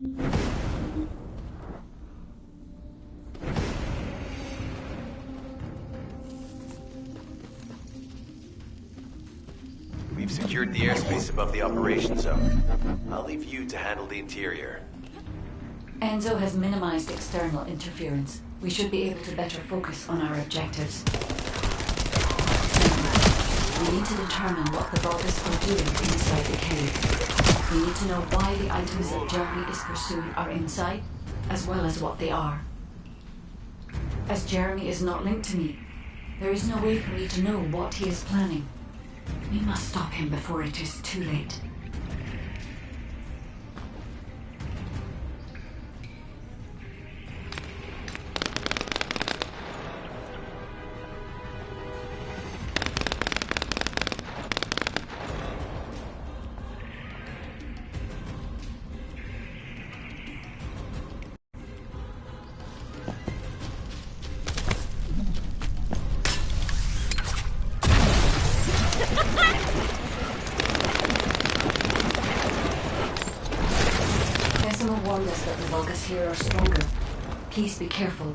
We've secured the airspace above the operation zone. I'll leave you to handle the interior. Enzo has minimized external interference. We should be able to better focus on our objectives. We need to determine what the Vulgus are doing inside the cave. We need to know why the items that Jeremy is pursuing are inside, as well as what they are. As Jeremy is not linked to me, there is no way for me to know what he is planning. We must stop him before it is too late. Warned us that the Vulgus here are stronger. Please be careful.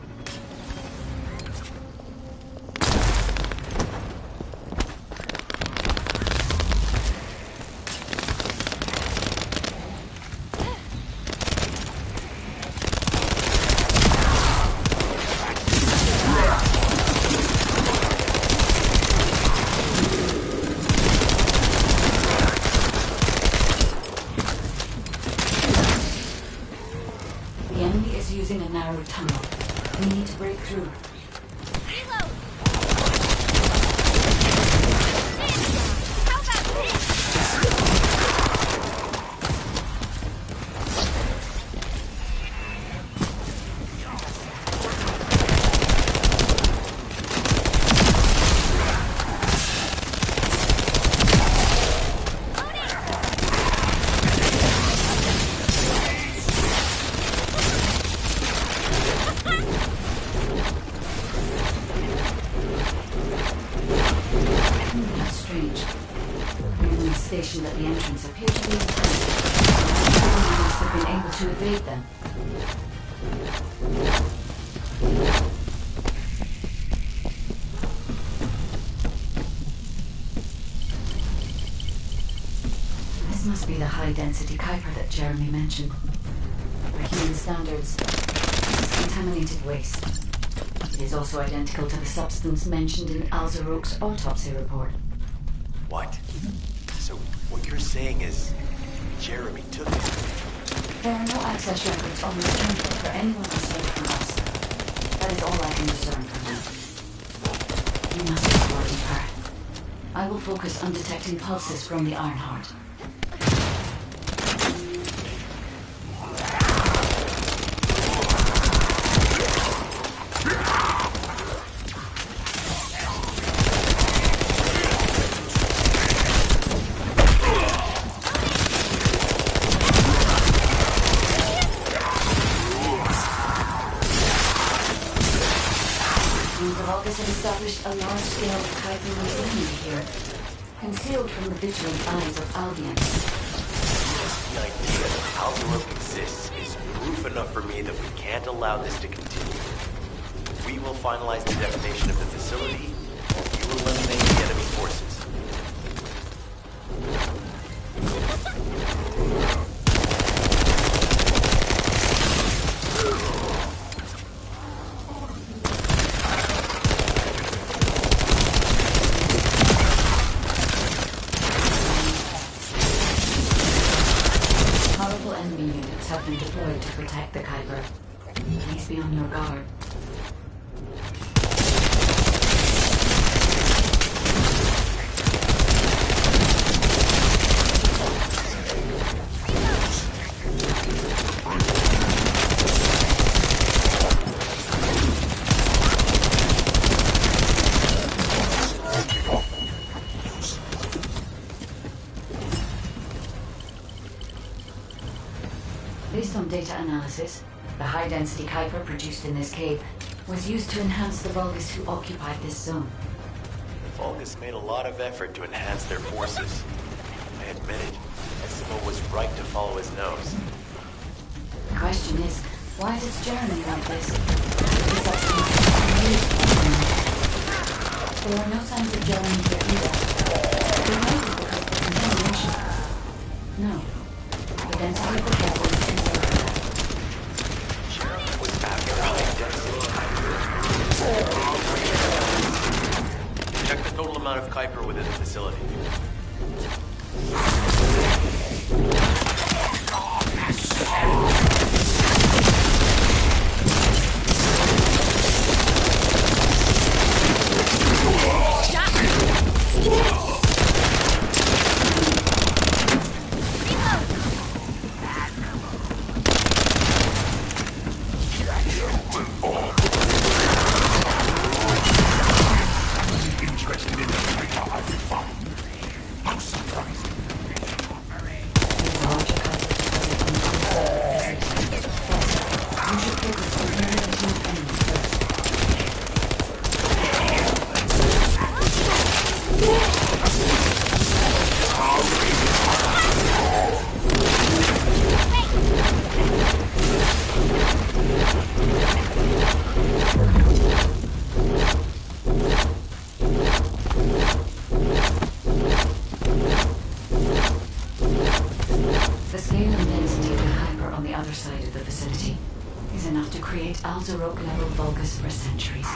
Using a narrow tunnel. We need to break through. Reload! How about this? Station at the entrance appear to be intact. We must have been able to evade them. This must be the high-density Kuiper that Jeremy mentioned. By human standards, this is contaminated waste. It is also identical to the substance mentioned in Alzaroke's autopsy report. What? So, what you're saying is, Jeremy took it? There are no access records on this terminal for anyone aside from us. That is all I can discern for now. We must explore deeper. I will focus on detecting pulses from the Ironheart. Established a large-scale Kuiper mobility here, concealed from the vigilant eyes of Albion. The idea that Alzaroke exists is proof enough for me that we can't allow this to continue. We will finalize the detonation of the facility, while you eliminate the enemy forces. Enemy units have been deployed to protect the Kuiper. Please be on your guard. Based on data analysis, the high-density Kuiper produced in this cave was used to enhance the Vulgus who occupied this zone. The Vulgus made a lot of effort to enhance their forces. I admit it, Essimo was right to follow his nose. The question is, why does Jeremy want this? The substance is used by him. There are no signs of Jeremy here either. It might be because of the contamination. No. The density of the devil is irrelevant. Jeremy was after high-density Kuiper. Check the total amount of Kuiper within the facility. Level focus for centuries.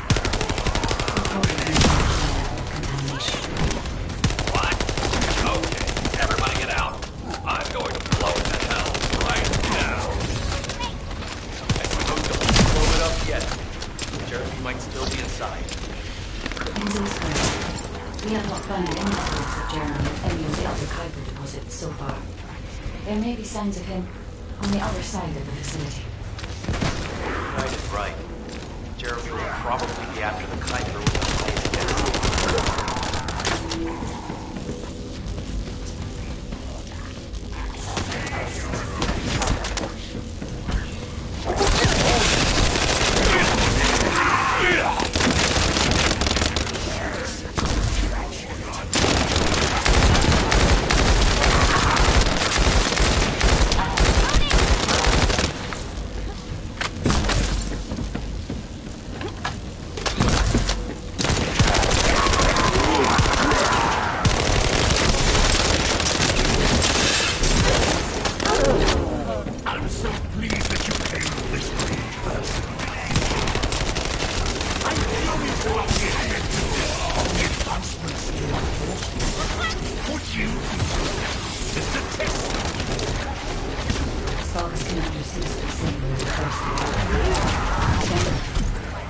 What? Okay, everybody get out. I'm going to blow the hell right now. I suppose don't blow it up yet. Jeremy might still be inside. We have not found any evidence of Jeremy in any of the other Kuiper deposits so far. There may be signs of him on the other side of the facility. Knight is right. Jeremy will probably be after the Kuiper with the highest density.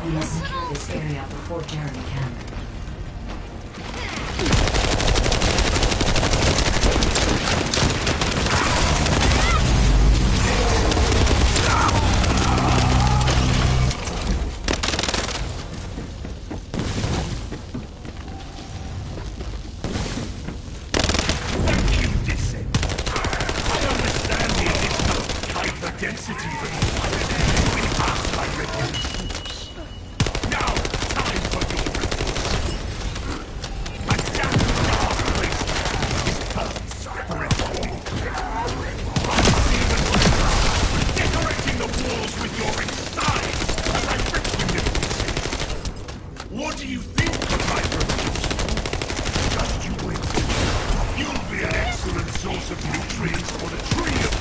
We must secure this area before Jeremy can. Thank you, Decendant. I understand the additional Kuiper density that we passed by regular troops. Now, time for your report. A damn last place is Earth's territory. Decorating the walls with your insides as I frequently. What do you think of my proposal? Just you wait. You'll be an excellent source of nutrients for the tree of...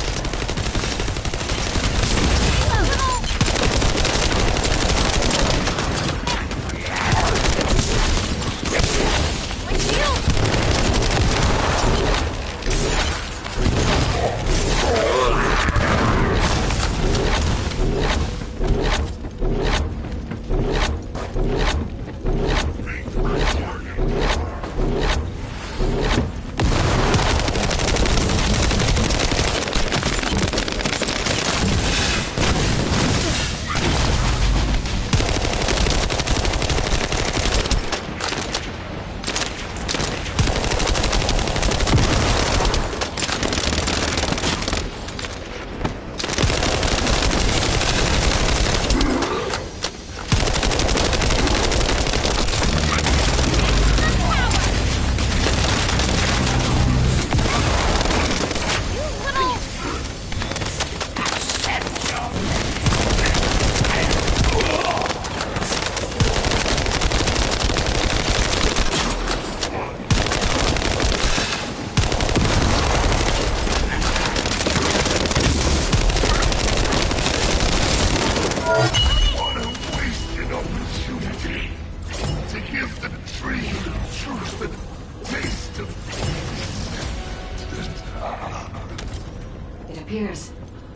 appears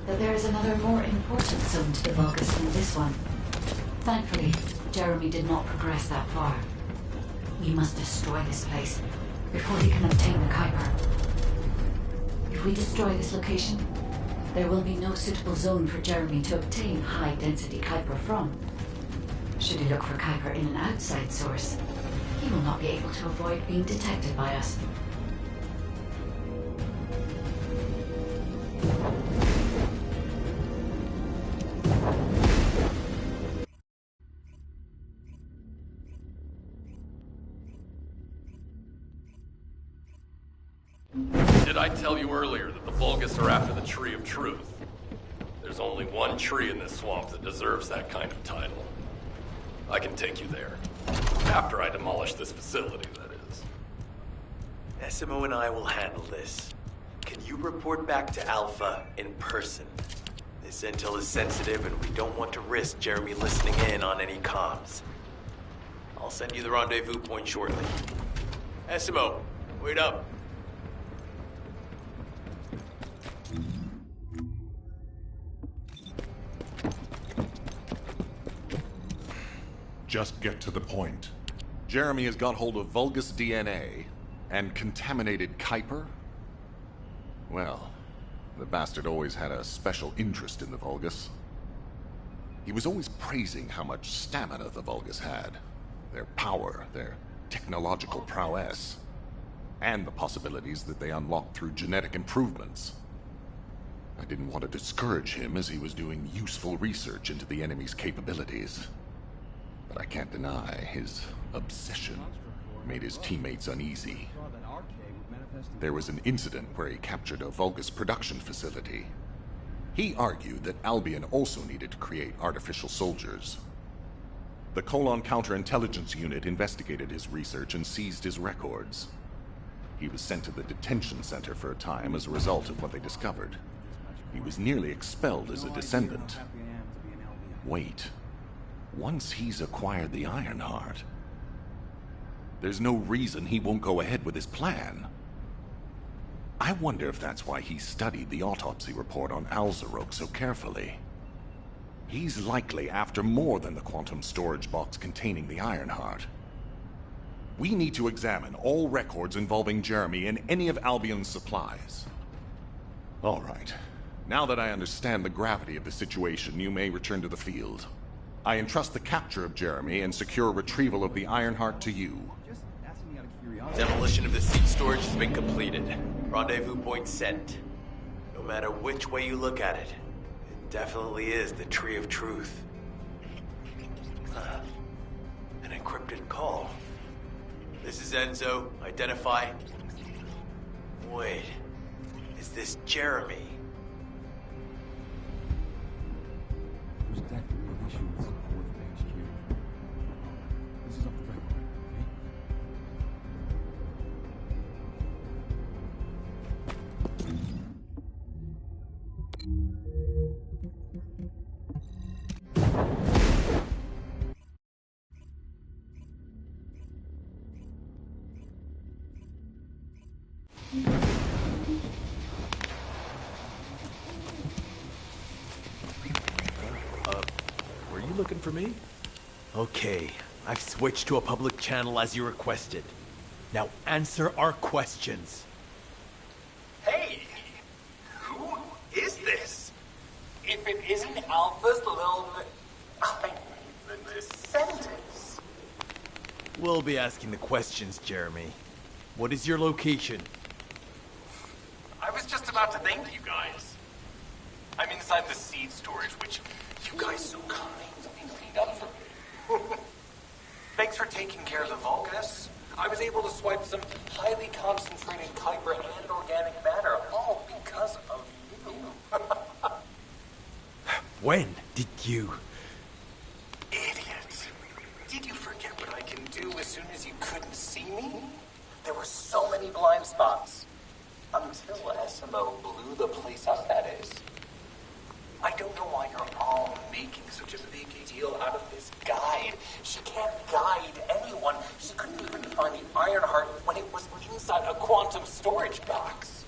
that there is another more important zone to the Vulgus than this one. Thankfully, Jeremy did not progress that far. We must destroy this place before he can obtain the Kuiper. If we destroy this location, there will be no suitable zone for Jeremy to obtain high-density Kuiper from. Should he look for Kuiper in an outside source, he will not be able to avoid being detected by us. Did I tell you earlier that the Vulgus are after the Tree of Truth? There's only one tree in this swamp that deserves that kind of title. I can take you there. After I demolish this facility, that is. Essimo and I will handle this. Can you report back to Alpha in person? This intel is sensitive and we don't want to risk Jeremy listening in on any comms. I'll send you the rendezvous point shortly. Essimo, wait up. Just get to the point. Jeremy has got hold of Vulgus DNA and contaminated Kuiper? Well, the bastard always had a special interest in the Vulgus. He was always praising how much stamina the Vulgus had, their power, their technological prowess, and the possibilities that they unlocked through genetic improvements. I didn't want to discourage him as he was doing useful research into the enemy's capabilities. But I can't deny his obsession made his teammates uneasy. There was an incident where he captured a Vulgus production facility. He argued that Albion also needed to create artificial soldiers. The Colon Counterintelligence Unit investigated his research and seized his records. He was sent to the detention center for a time as a result of what they discovered. He was nearly expelled as a Descendant. Wait. Once he's acquired the Ironheart, there's no reason he won't go ahead with his plan. I wonder if that's why he studied the autopsy report on Alzarok so carefully. He's likely after more than the quantum storage box containing the Ironheart. We need to examine all records involving Jeremy and any of Albion's supplies. All right. Now that I understand the gravity of the situation, you may return to the field. I entrust the capture of Jeremy and secure retrieval of the Ironheart to you. Demolition of the seed storage has been completed. Rendezvous point sent. No matter which way you look at it, it definitely is the Tree of Truth. An encrypted call. This is Enzo. Identify. Wait. Is this Jeremy? There's definitely an issue with support from HQ. This is off the record, okay? Were you looking for me? Okay, I've switched to a public channel as you requested. Now answer our questions. Hey, who is this? If it isn't Alpha's little... the Descendants. We'll be asking the questions, Jeremy. What is your location? I was just about to thank you guys. I'm inside the seed storage, which you guys so kindly cleaned up for me. Thanks for taking care of the Vulgus. I was able to swipe some highly concentrated Kuiper and organic matter, all because of you. When did you? Idiot. Did you forget what I can do as soon as you couldn't see me? There were so many blind spots. Until Essimo blew the place up, that is. I don't know why you're all making such a big deal out of this guide. She can't guide anyone. She couldn't even find the Ironheart when it was inside a quantum storage box.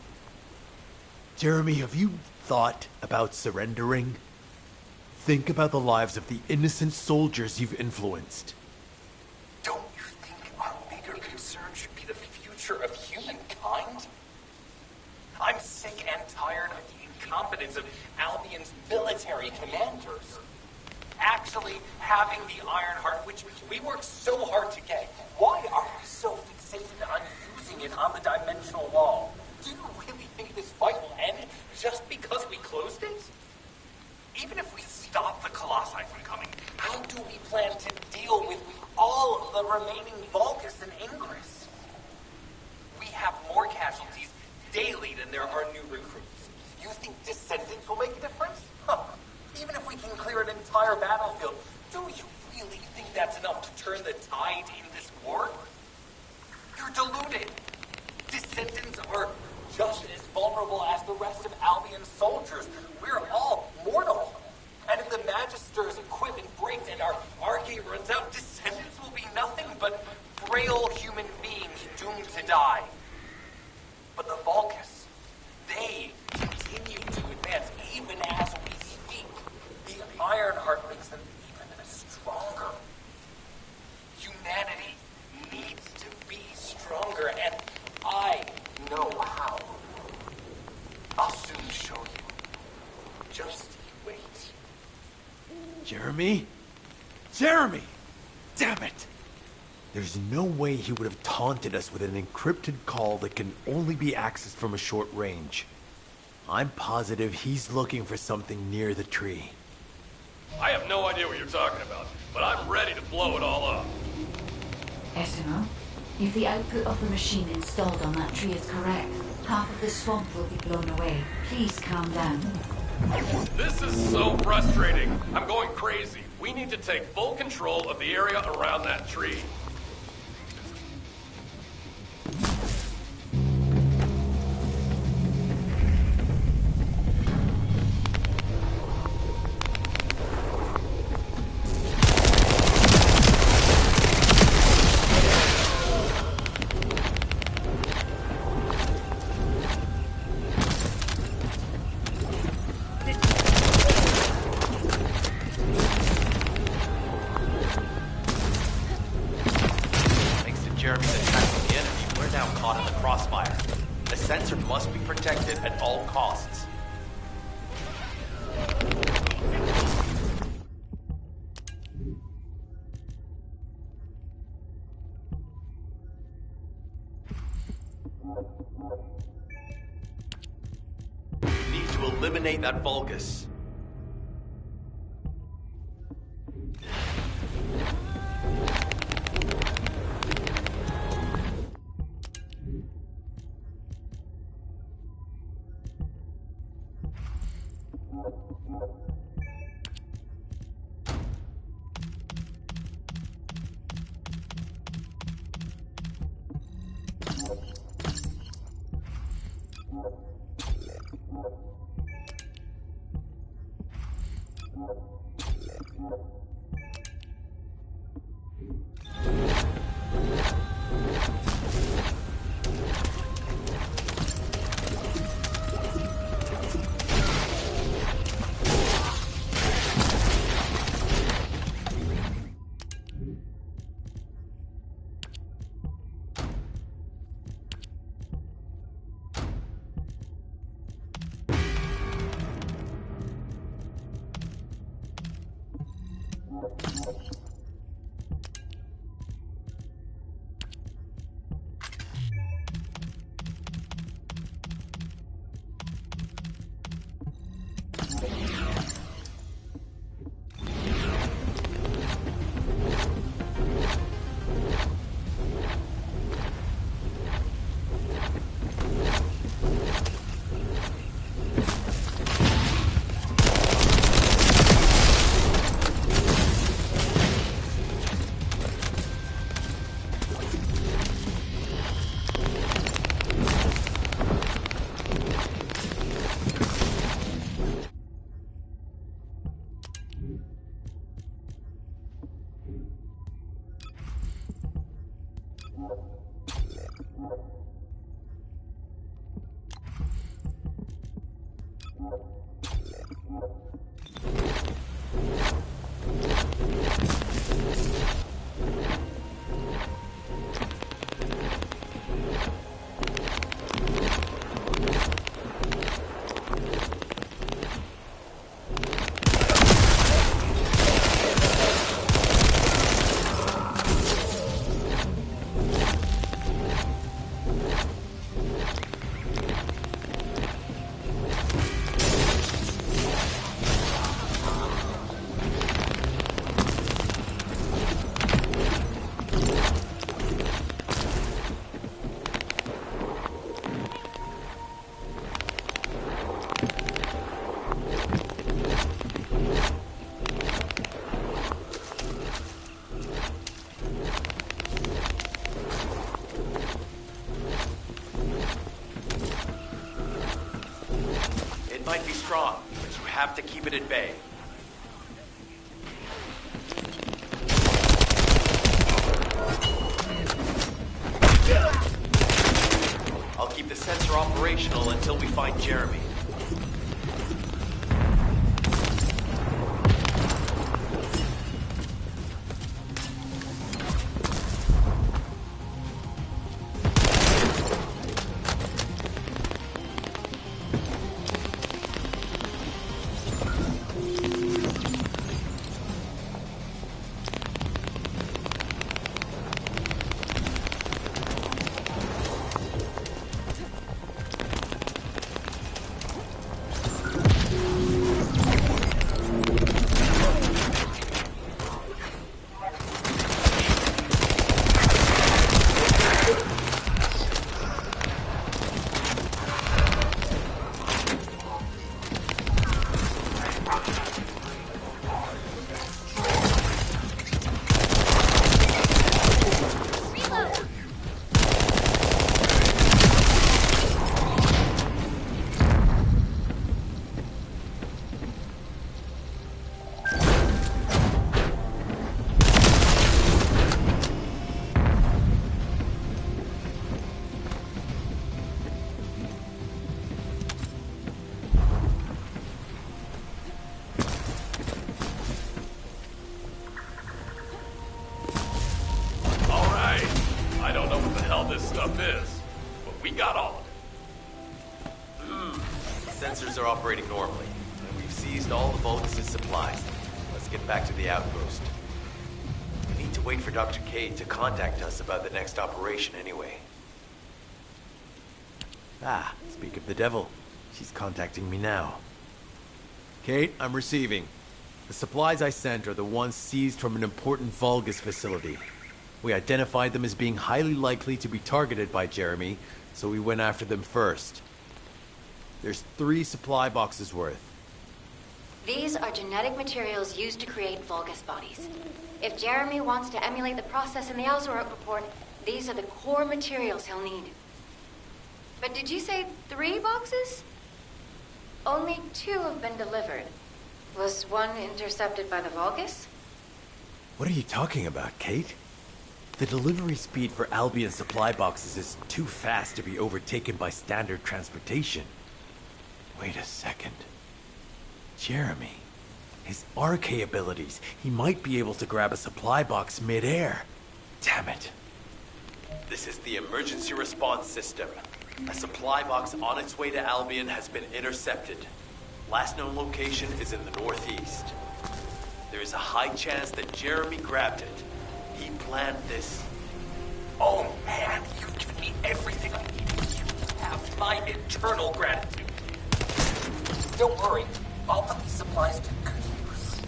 Jeremy, have you thought about surrendering? Think about the lives of the innocent soldiers you've influenced. Don't you think our bigger concern should be the future of humankind? I'm sick and tired of the incompetence of Albion's military commanders. Actually having the Iron Heart, which we worked so hard to get, why are we so fixated on using it on the dimensional wall? Do you really think this fight will end just because we closed it? Even if we stop the Colossi from coming, how do we plan to deal with all of the remaining Vulgus and Ingress? We have more casualties daily than there are new recruits. You think Descendants will make a difference? Huh. Even if we can clear an entire battlefield, do you really think that's enough to turn the tide in this war? You're deluded. Descendants are just as vulnerable as the rest of Albion's soldiers. We're all mortal. And if the Magister's equipment breaks and our Arcade runs out, Descendants will be nothing but frail human beings doomed to die. But the Vulgus, they continue to advance even as we speak. The Ironheart makes them even stronger. Humanity needs to be stronger, and I know how. I'll soon show you. Just wait. Jeremy? Jeremy! Damn it! There's no way he would have taunted us with an encrypted call that can only be accessed from a short range. I'm positive he's looking for something near the tree. I have no idea what you're talking about, but I'm ready to blow it all up. Esimo, if the output of the machine installed on that tree is correct, half of the swamp will be blown away. Please calm down. This is so frustrating. I'm going crazy. We need to take full control of the area around that tree. Jeremy's attacking the enemy, we're now caught in the crossfire. The sensor must be protected at all costs. We need to eliminate that Vulgus. It might be strong, but you have to keep it at bay. I'll keep the sensor operational until we find Jeremy. This stuff is, but we got all of The sensors are operating normally, and we've seized all the Vulgus' supplies. Let's get back to the outpost. We need to wait for Dr. K to contact us about the next operation anyway. Ah, speak of the devil. She's contacting me now. Kate, I'm receiving. The supplies I sent are the ones seized from an important Vulgus facility. We identified them as being highly likely to be targeted by Jeremy, so we went after them first. There's 3 supply boxes worth. These are genetic materials used to create Vulgus bodies. If Jeremy wants to emulate the process in the Alzarok report, these are the core materials he'll need. But did you say 3 boxes? Only 2 have been delivered. Was one intercepted by the Vulgus? What are you talking about, Kate? The delivery speed for Albion supply boxes is too fast to be overtaken by standard transportation. Wait a second. Jeremy. His RK abilities. He might be able to grab a supply box mid-air. Damn it. This is the emergency response system. A supply box on its way to Albion has been intercepted. Last known location is in the northeast. There is a high chance that Jeremy grabbed it. He planned this. Oh man, you've given me everything I need. You have my eternal gratitude. Don't worry, I'll put these supplies to good use.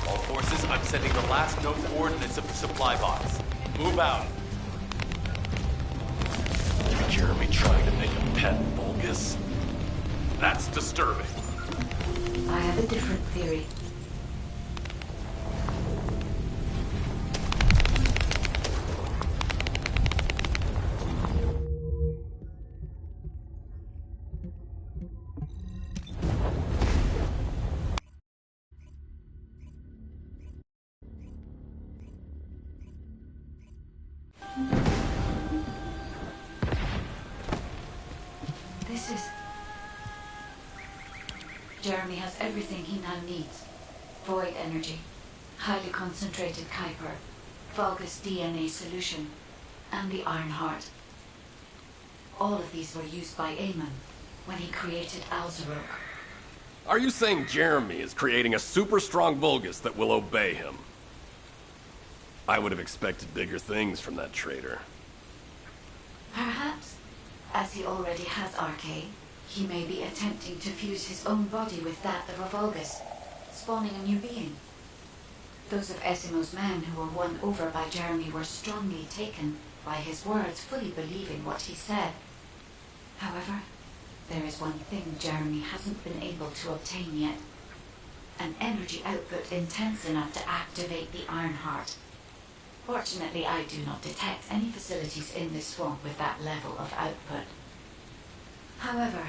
All forces, I'm sending the last known coordinates of the supply box. Move out. Jeremy trying to make a pet Vulgus? That's disturbing. I have a different theory. Jeremy has everything he now needs. Void energy, highly concentrated Kuiper, Vulgus DNA solution, and the Iron Heart. All of these were used by Aemon when he created Alzarok. Are you saying Jeremy is creating a super strong Vulgus that will obey him? I would have expected bigger things from that traitor. Perhaps, as he already has Arcade, he may be attempting to fuse his own body with that of a Vulgus, spawning a new being. Those of Esimo's men who were won over by Jeremy were strongly taken by his words, fully believing what he said. However, there is one thing Jeremy hasn't been able to obtain yet. An energy output intense enough to activate the Iron Heart. Fortunately, I do not detect any facilities in this swamp with that level of output. However,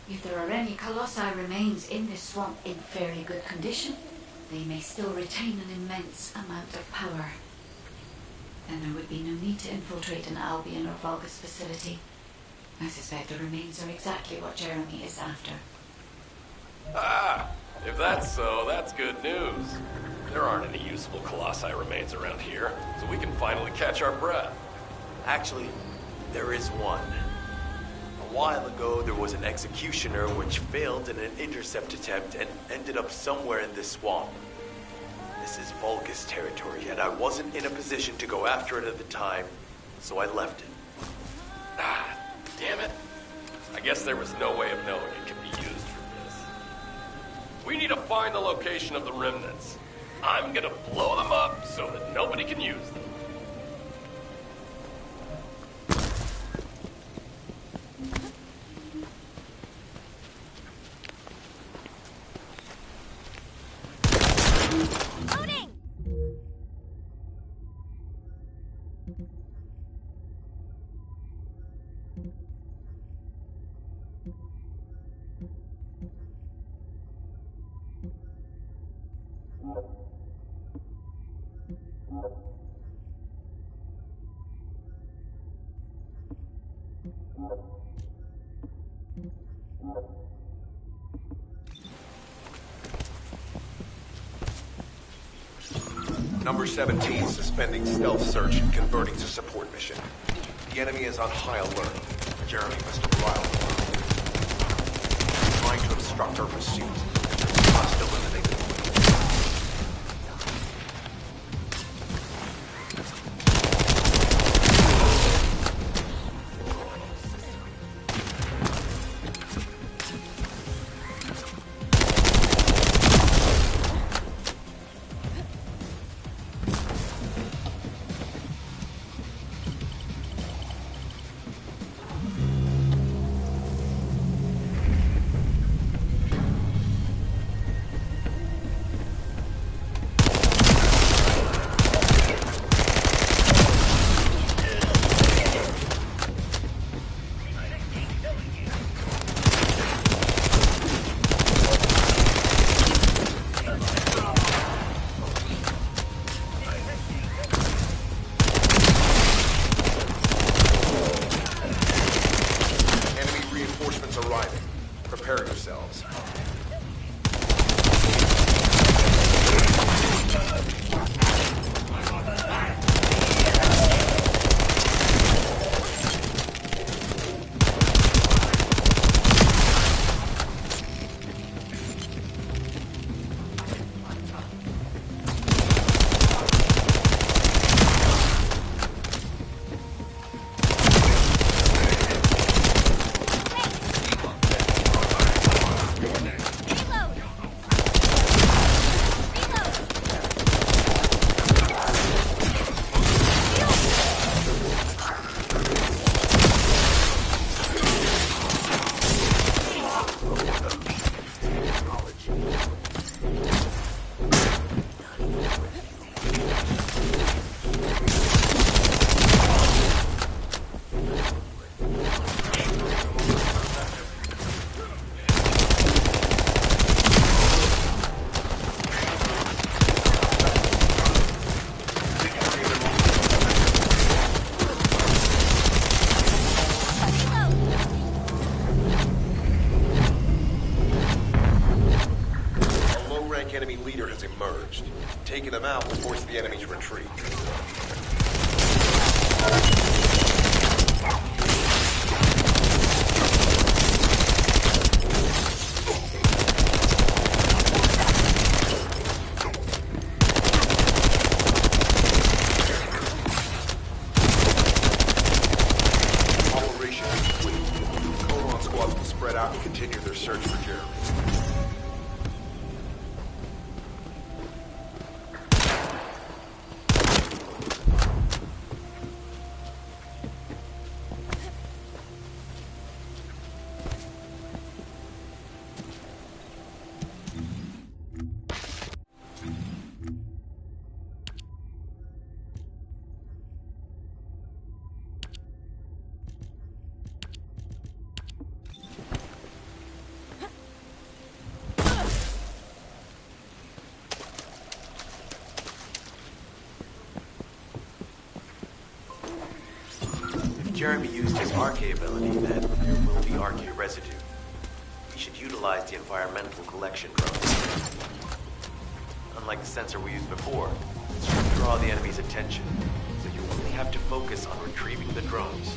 if there are any Colossi remains in this swamp in fairly good condition, they may still retain an immense amount of power. Then there would be no need to infiltrate an Albion or Vulgus facility. I suspect the remains are exactly what Jeremy is after. Ah, if that's so, that's good news. There aren't any useful Colossi remains around here, so we can finally catch our breath. Actually, there is one. A while ago, there was an executioner which failed in an intercept attempt and ended up somewhere in this swamp. This is Vulgus territory, and I wasn't in a position to go after it at the time, so I left it. Ah, damn it. I guess there was no way of knowing it could be used for this. We need to find the location of the remnants. I'm gonna blow them up so that nobody can use them. Loading! Number 17, suspending stealth search and converting to support mission. The enemy is on high alert. Jeremy must have riled them. Trying to obstruct our pursuit. Must eliminate them. Prepare yourselves. Taking them out will force the enemy to retreat. Operation complete. Colon squads will spread out and continue their search for Jeremy. Jeremy used his RK ability, then there will be RK residue. We should utilize the environmental collection drones. Unlike the sensor we used before, it should draw the enemy's attention, so you only have to focus on retrieving the drones.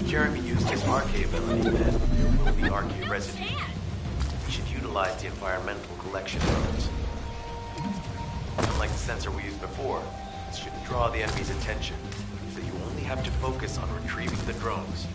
Jeremy used his RK ability, then there will be RK residue. We should utilize the environmental collection drones. Unlike the sensor we used before, this should draw the enemy's attention, so you only have to focus on retrieving the drones.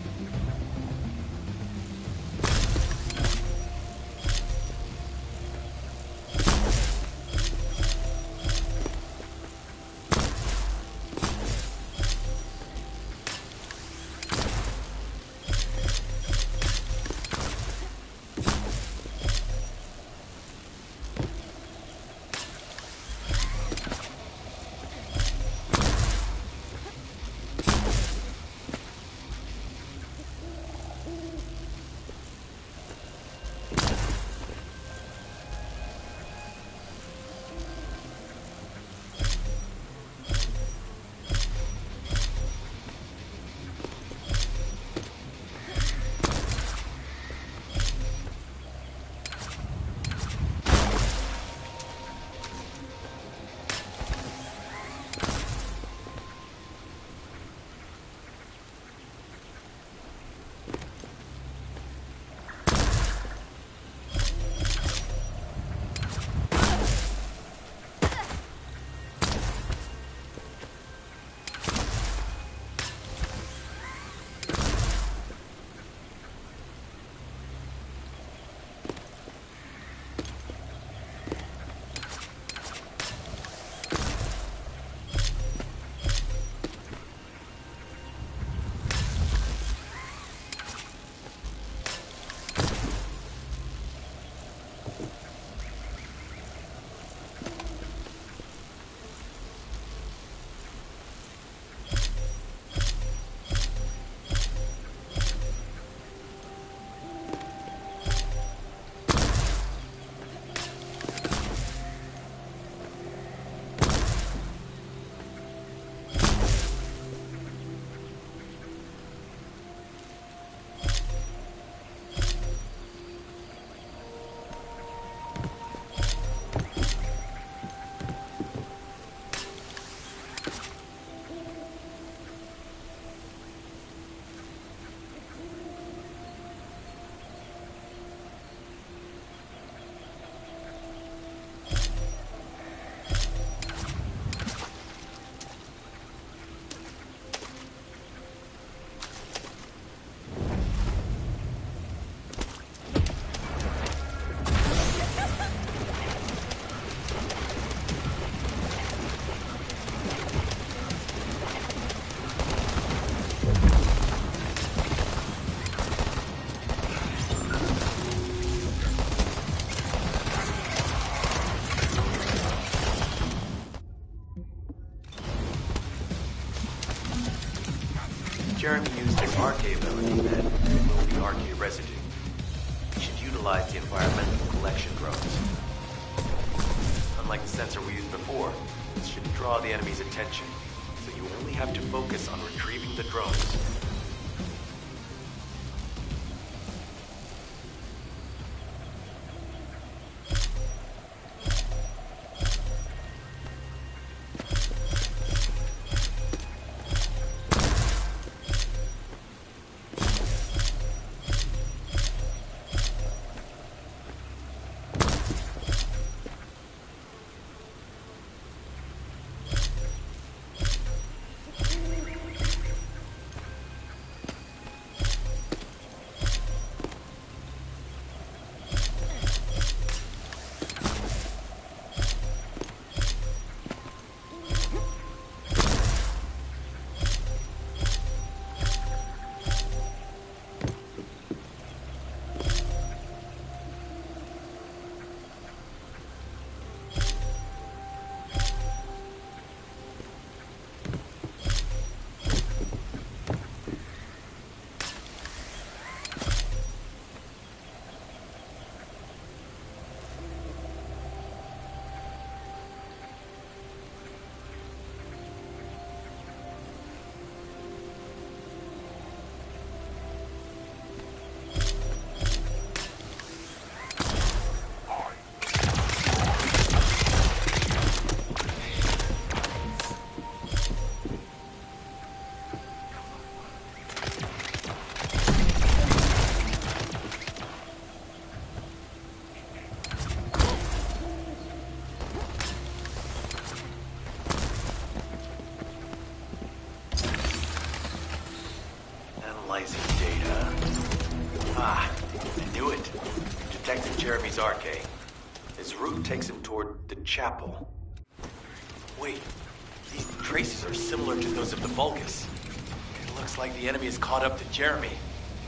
visualize the environmental collection drones. Unlike the sensor we used before, this should draw the enemy's attention, so you only have to focus on retrieving the drones. Analyzing data. Ah, I knew it. Detected Jeremy's arcade. His route takes him toward the chapel. Wait, these traces are similar to those of the Vulgus. It looks like the enemy is caught up to Jeremy.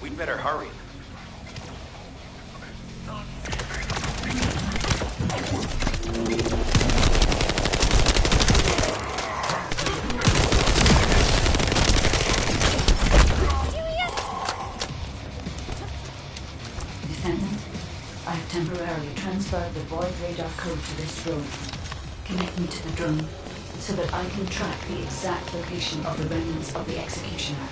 We'd better hurry. Descendant, I have temporarily transferred the void radar code to this drone. Connect me to the drone so that I can track the exact location of the remnants of the executioner.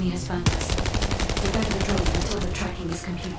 enemy has found us. Prevent the drone until the tracking is complete.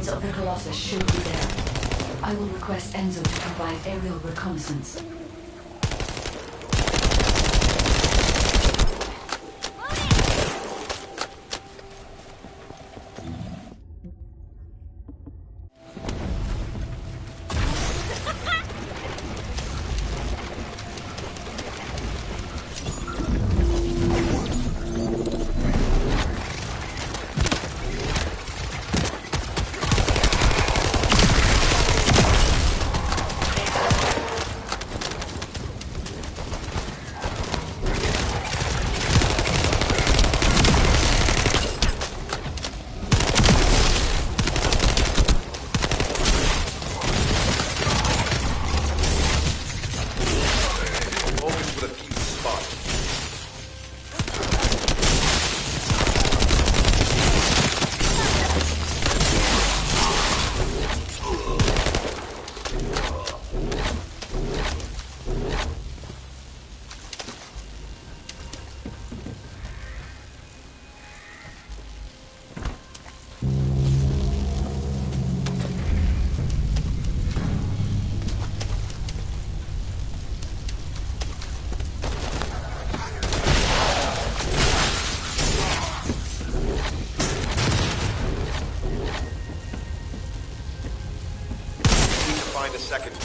Of the Colossus should be there. I will request Enzo to provide aerial reconnaissance. Find a second.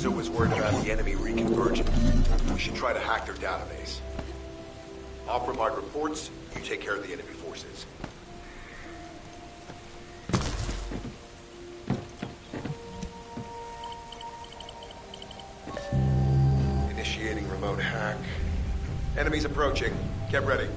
Enzo was worried about the enemy reconverging. We should try to hack their database. I'll provide reports, you take care of the enemy forces. Initiating remote hack. Enemies approaching. Get ready.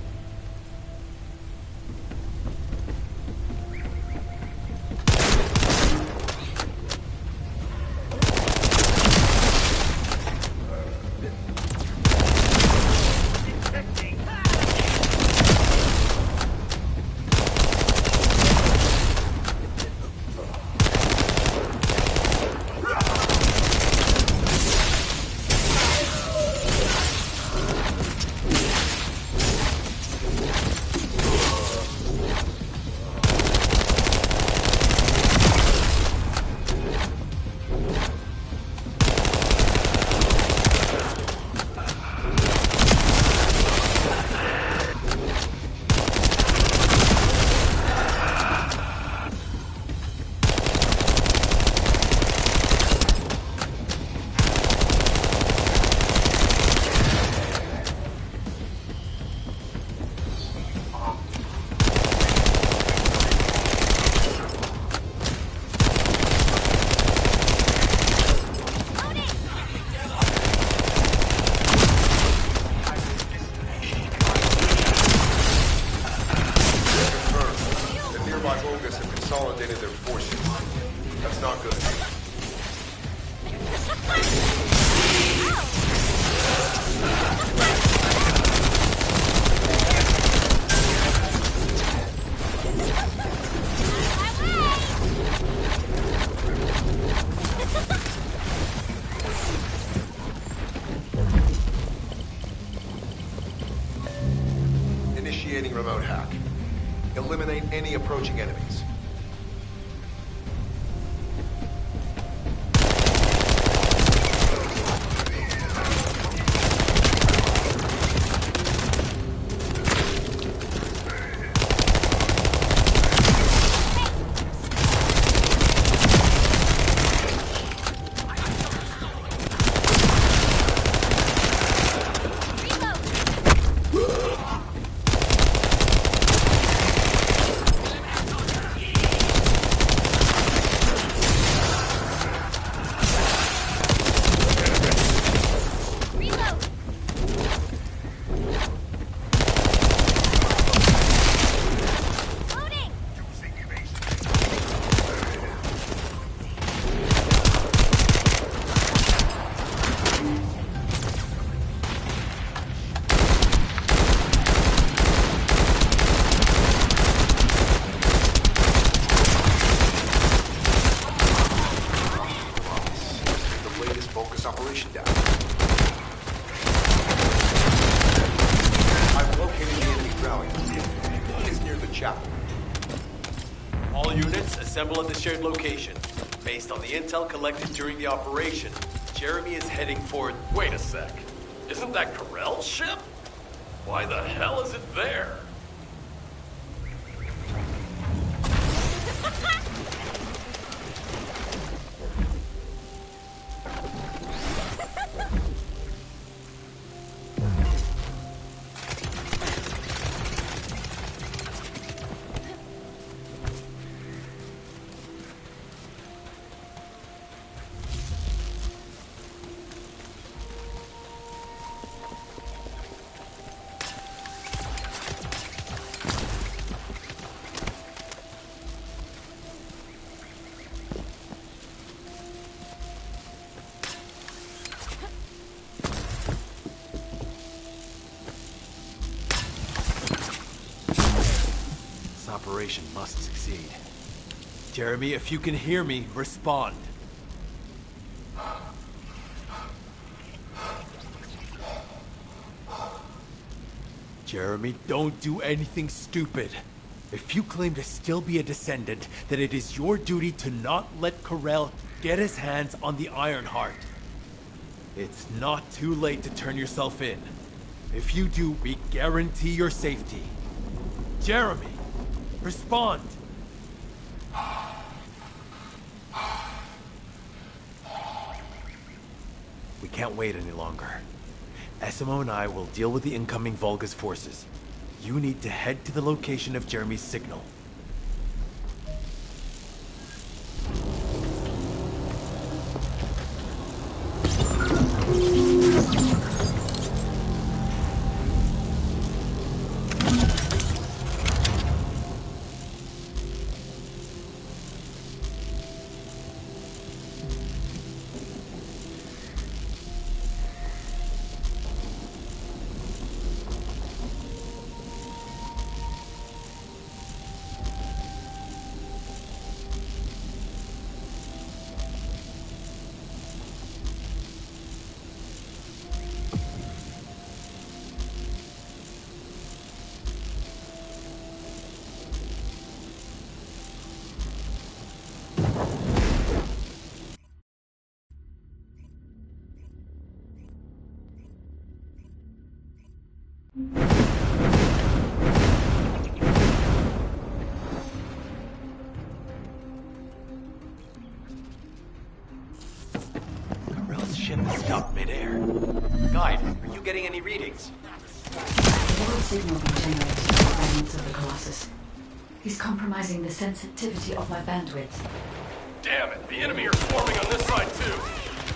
Initiating remote hack. Eliminate any approaching enemies. Assemble at the shared location. Based on the intel collected during the operation, Jeremy is heading for... Wait a sec. Isn't that Corell's ship? Why the hell is it there? Operation must succeed. Jeremy, if you can hear me, respond. Jeremy, don't do anything stupid. If you claim to still be a Descendant, then it is your duty to not let Corell get his hands on the Ironheart. It's not too late to turn yourself in. If you do, we guarantee your safety. Jeremy, respond! We can't wait any longer. SMO and I will deal with the incoming Vulgus forces. You need to head to the location of Jeremy's signal. Corell's ship has stopped midair. Guide, are you getting any readings? The old signal being generated by the remnants of the Colossus. He's compromising the sensitivity of my bandwidth. Damn it, the enemy are swarming on this side too.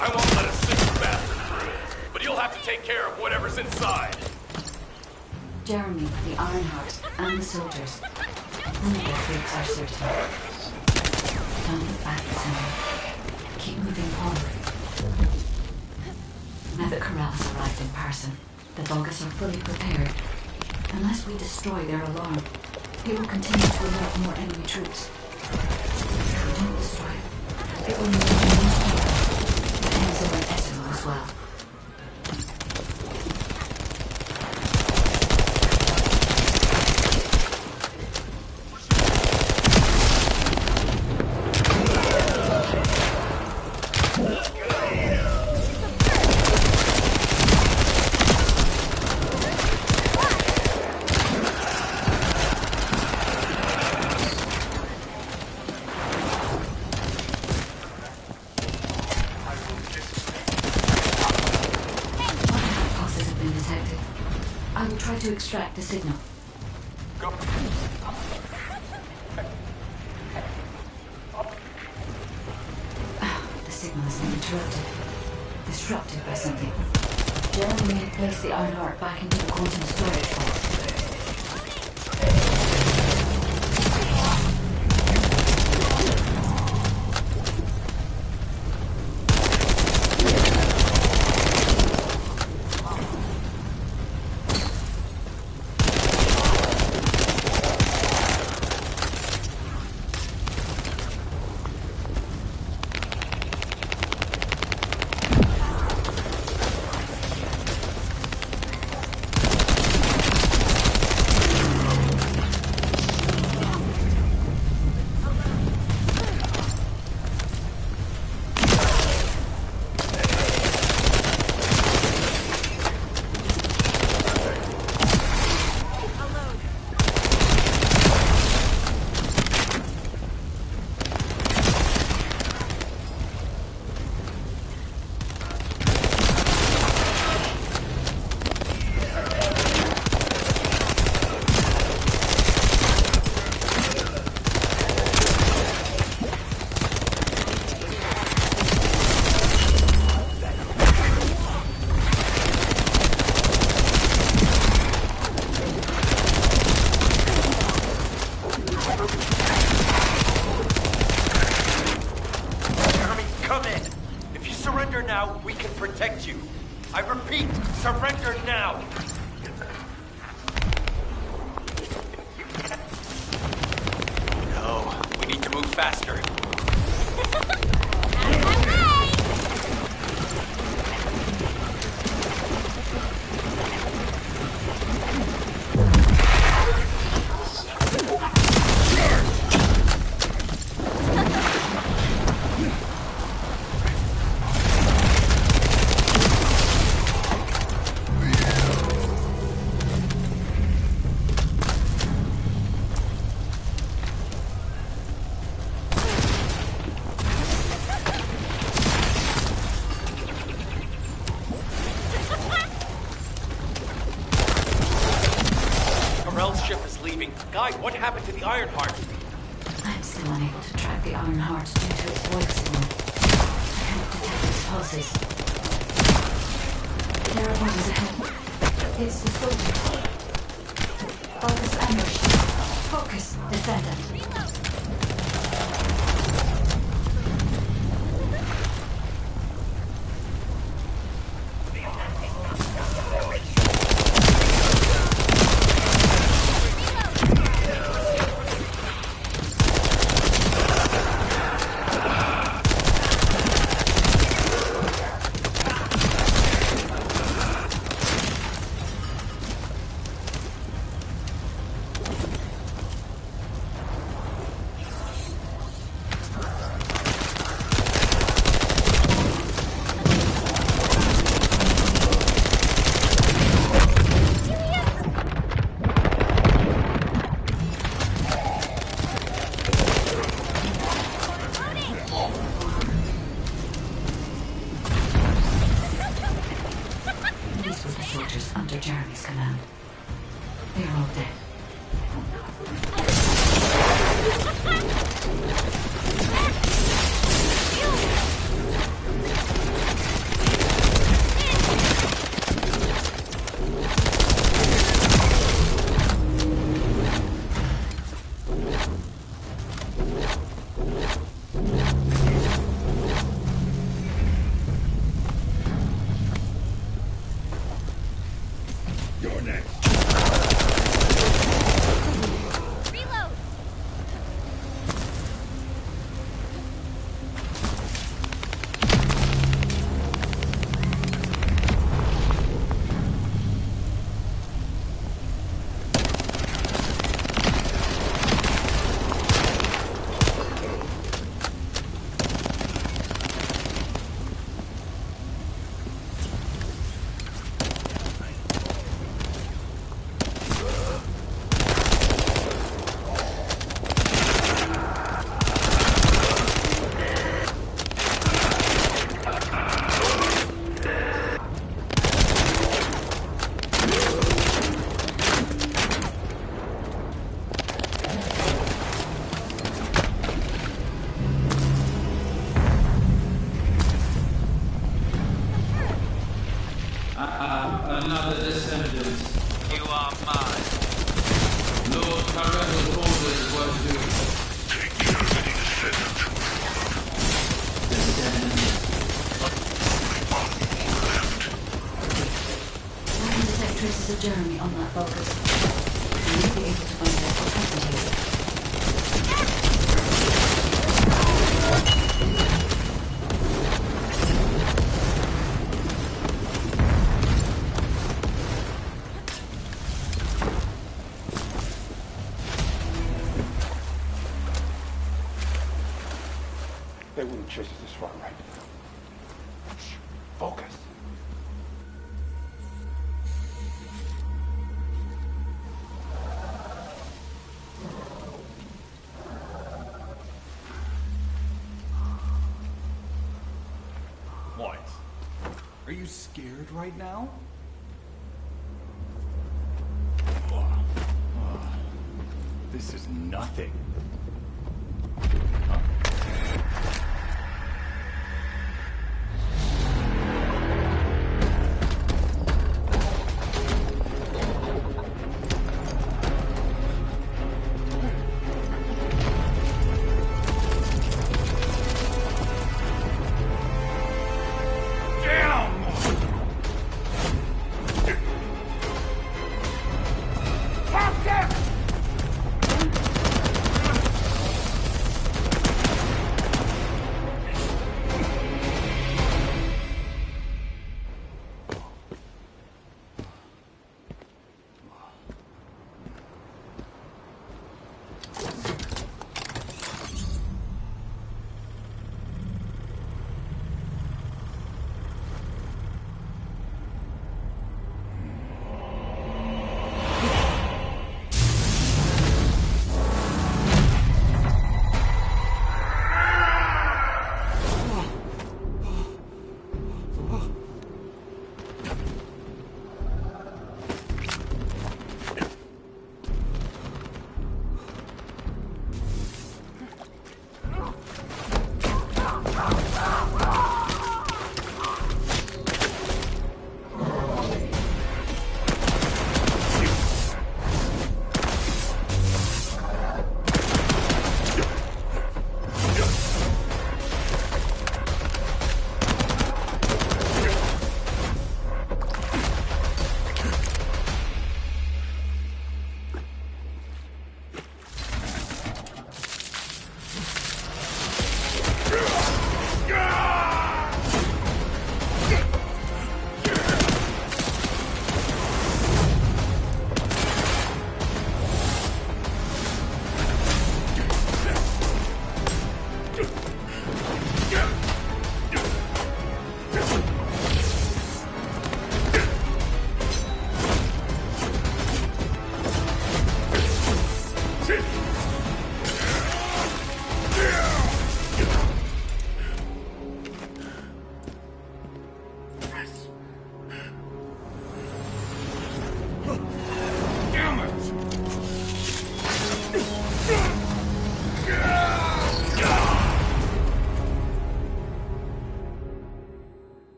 I won't let a single bastard through, but you'll have to take care of whatever's inside. Jeremy, the Ironheart, and the soldiers. None of their fates are certain. Don't look back, Sam. Keep moving forward. Now that Corral has arrived in person, the Vulgus are fully prepared. Unless we destroy their alarm, they will continue to alert more enemy troops. If we don't destroy it will mean the Enzo and Essimo as well. To extract the signal. Go. The signal has been interrupted. Disrupted by something. Jeremy may have placed the Ironheart back into the quantum storage vault. Now, we can protect you. I repeat, surrender now! No, we need to move faster. Guide, what happened to the Ironheart? I'm still unable to track the Ironheart due to its void signal. I cannot detect its pulses. There are ones ahead. It's the soldier. Focus ambush. Focus, Descendant. These were the soldiers under Jeremy's command. They are all dead. You're next. Reload! Another descendant. You are mine. Lord Tyrell's orders were to... Take care of any descendant. Descendant. I can detect traces of Jeremy on that focus. I may be able to find out what happened here. They wouldn't chase us this far, right? Shh. Focus. What? Are you scared right now? This is nothing.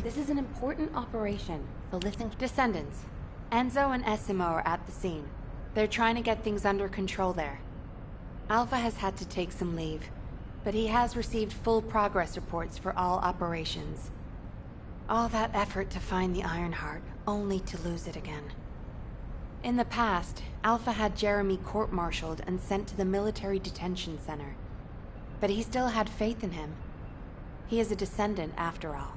This is an important operation, so listen. Descendants. Enzo and Essimo are at the scene. They're trying to get things under control there. Alpha has had to take some leave, but he has received full progress reports for all operations. All that effort to find the Ironheart, only to lose it again. In the past, Alpha had Jeremy court-martialed and sent to the military detention center. But he still had faith in him. He is a descendant after all.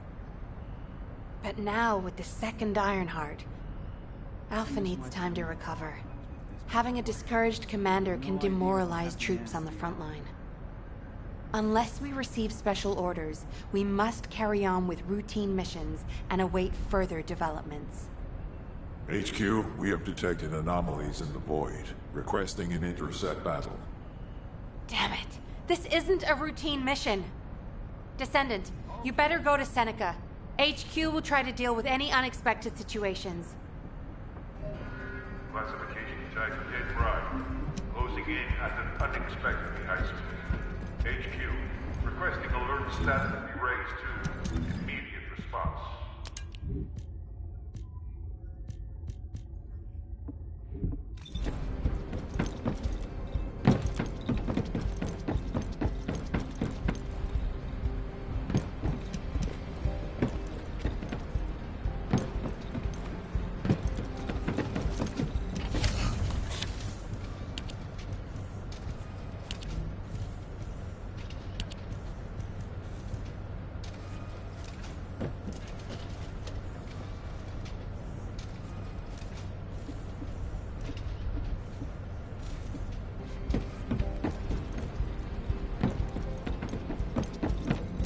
But now, with the second Ironheart, Alpha needs time to recover. Having a discouraged commander can demoralize troops on the front line. Unless we receive special orders, we must carry on with routine missions and await further developments. HQ, we have detected anomalies in the void, requesting an intercept battle. Damn it! This isn't a routine mission! Descendant, you better go to Seneca. HQ will try to deal with any unexpected situations. Classification tag gate right. Closing in at an unexpectedly high speed. HQ, requesting alert status be raised to immediate response.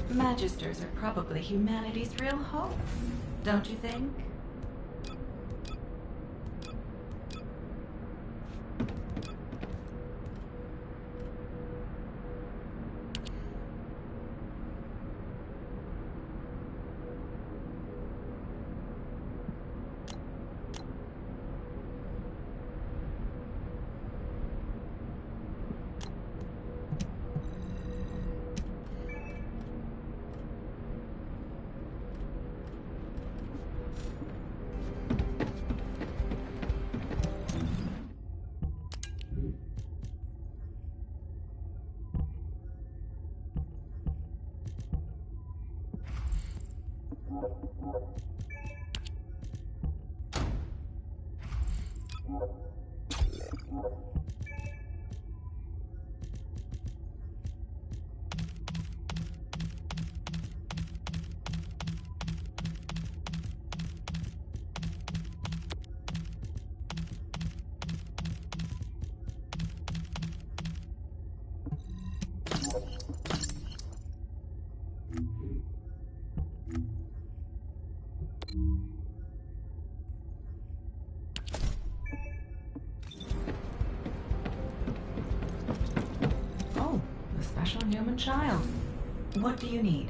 Magisters are probably humanity's real hope, don't you think? Oh, the special human child. What do you need?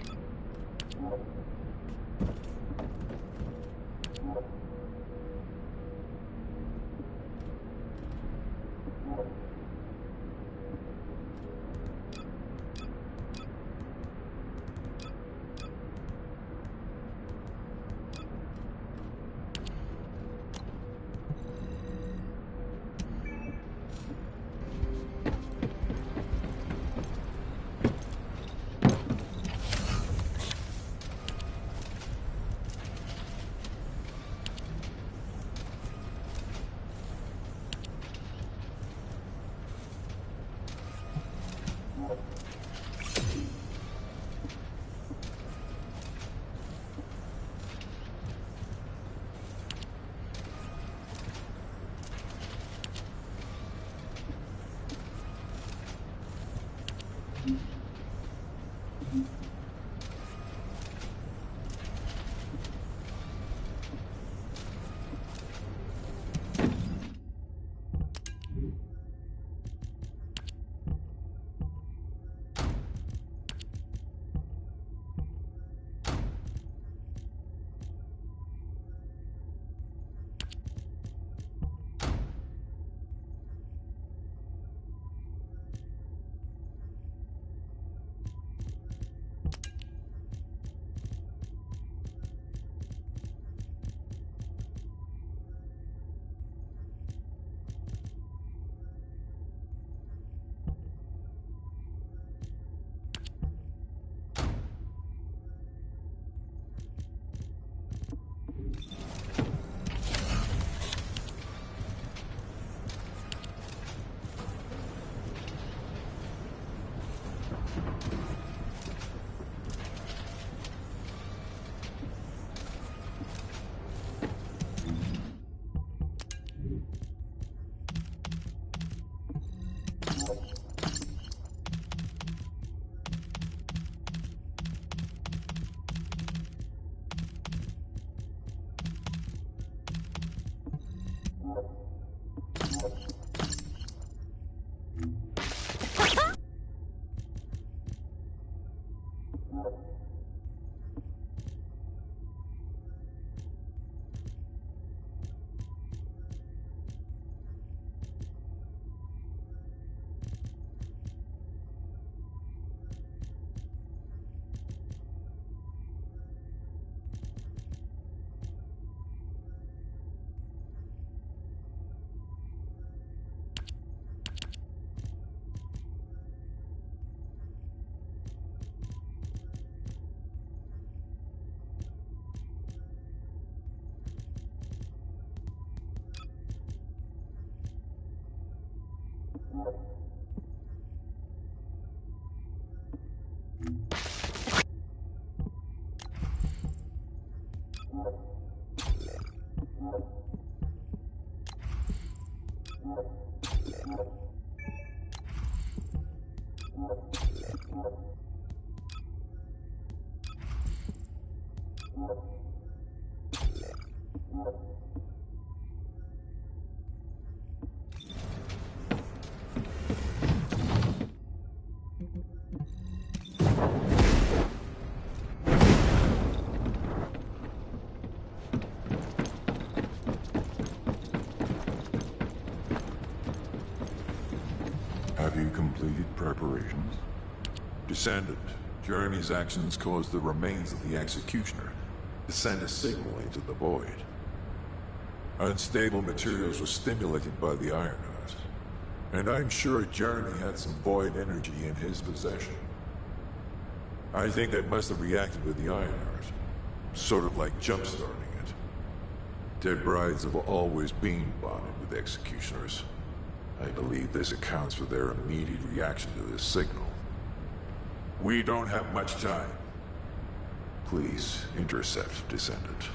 Have you completed preparations? Descendant, Jeremy's actions caused the remains of the Executioner to send a signal into the void. Unstable materials were stimulated by the Iron Heart, and I'm sure Jeremy had some void energy in his possession. I think that must have reacted with the Iron Heart, sort of like jump-starting it. Dead brides have always been bonded with Executioners. I believe this accounts for their immediate reaction to this signal. We don't have much time. Please intercept Descendant.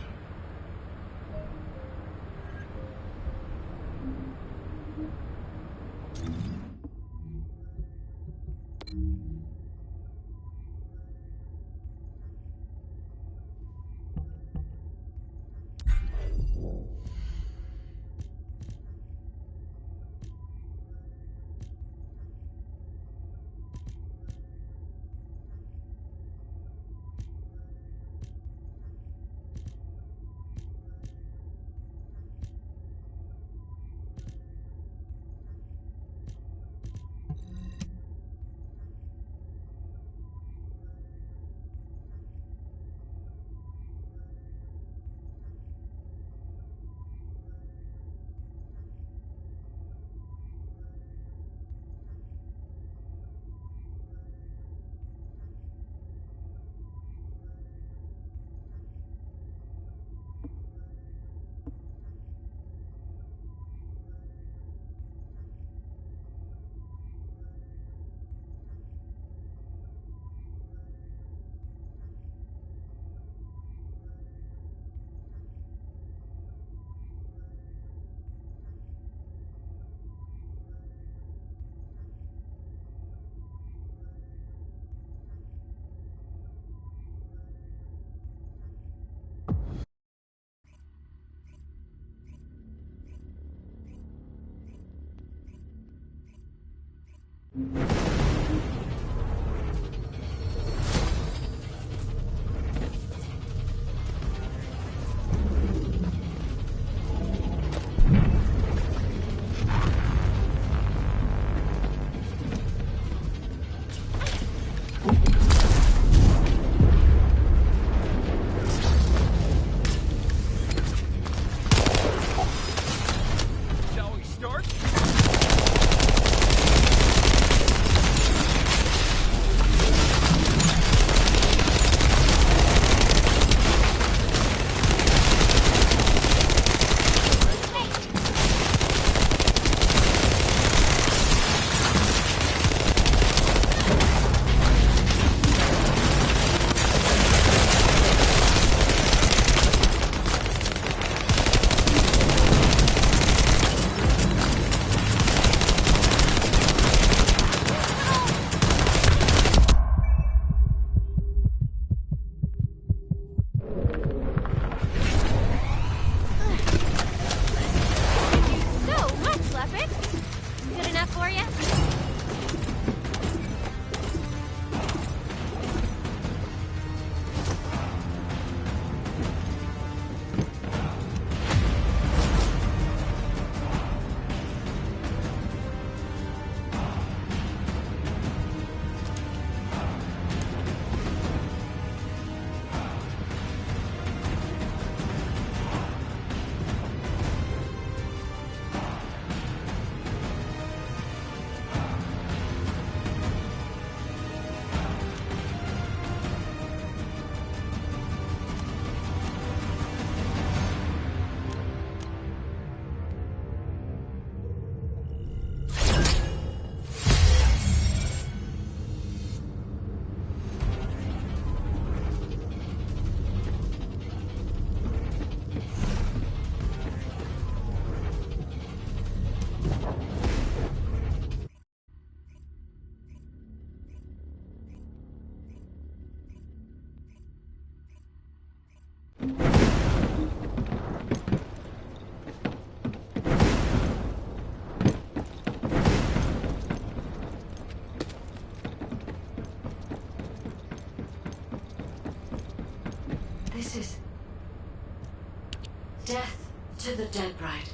dead bride.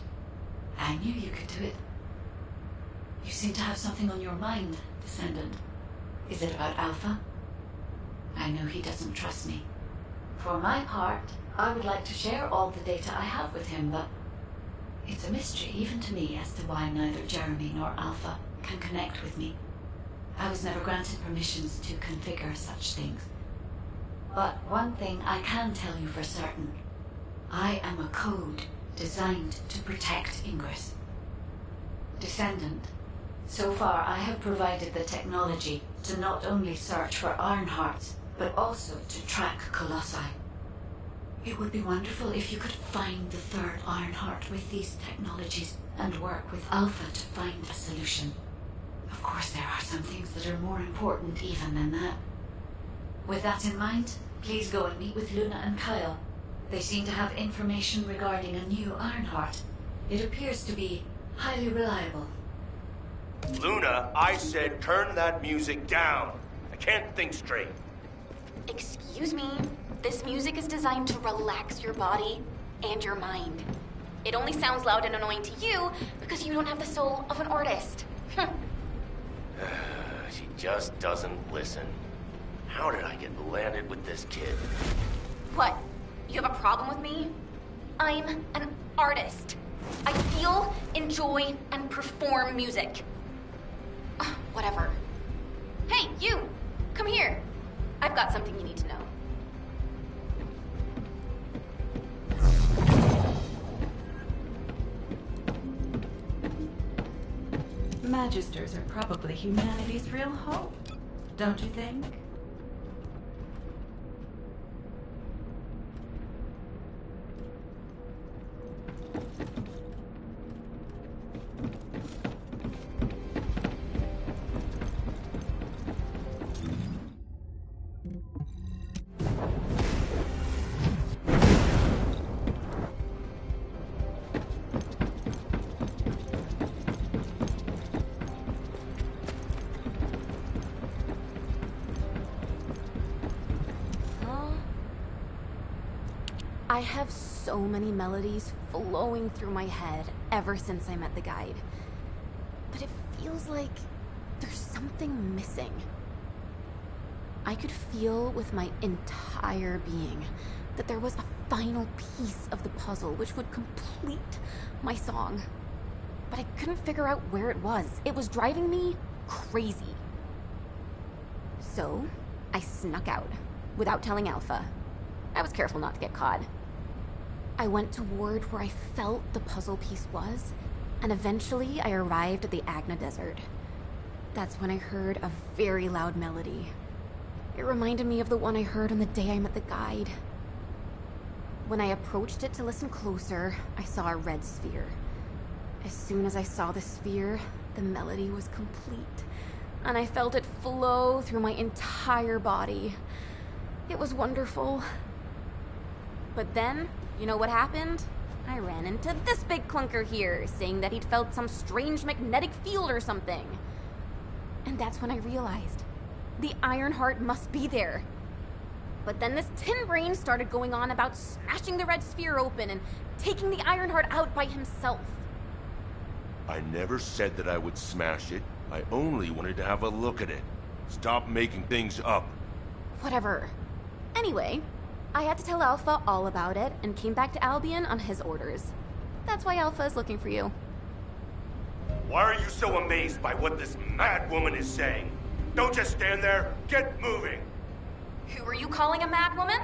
I knew you could do it. You seem to have something on your mind, Descendant. Is it about Alpha? I know he doesn't trust me. For my part, I would like to share all the data I have with him, but it's a mystery even to me as to why neither Jeremy nor Alpha can connect with me. I was never granted permissions to configure such things. But one thing I can tell you for certain. I am a code designed to protect Ingress. Descendant, so far I have provided the technology to not only search for Ironhearts, but also to track Colossi. It would be wonderful if you could find the third Ironheart with these technologies and work with Alpha to find a solution. Of course, there are some things that are more important even than that. With that in mind, please go and meet with Luna and Kyle. They seem to have information regarding a new Ironheart. It appears to be highly reliable. Luna, I said turn that music down. I can't think straight. Excuse me. This music is designed to relax your body and your mind. It only sounds loud and annoying to you because you don't have the soul of an artist. She just doesn't listen. How did I get landed with this kid? What? You have a problem with me? I'm an artist. I feel, enjoy, and perform music. Whatever. Hey, you! Come here. I've got something you need to know. Magisters are probably humanity's real hope, don't you think? I have so many melodies flowing through my head ever since I met the guide. But it feels like there's something missing. I could feel with my entire being that there was a final piece of the puzzle which would complete my song. But I couldn't figure out where it was. It was driving me crazy. So, I snuck out without telling Alpha. I was careful not to get caught. I went toward where I felt the puzzle piece was, and eventually I arrived at the Agna Desert. That's when I heard a very loud melody. It reminded me of the one I heard on the day I met the guide. When I approached it to listen closer, I saw a red sphere. As soon as I saw the sphere, the melody was complete, and I felt it flow through my entire body. It was wonderful. But then, you know what happened? I ran into this big clunker here, saying that he'd felt some strange magnetic field or something. And that's when I realized the Ironheart must be there. But then this tin brain started going on about smashing the red sphere open and taking the Ironheart out by himself. I never said that I would smash it. I only wanted to have a look at it. Stop making things up. Whatever. Anyway, I had to tell Alpha all about it and came back to Albion on his orders. That's why Alpha is looking for you. Why are you so amazed by what this mad woman is saying? Don't just stand there. Get moving. Who are you calling a mad woman?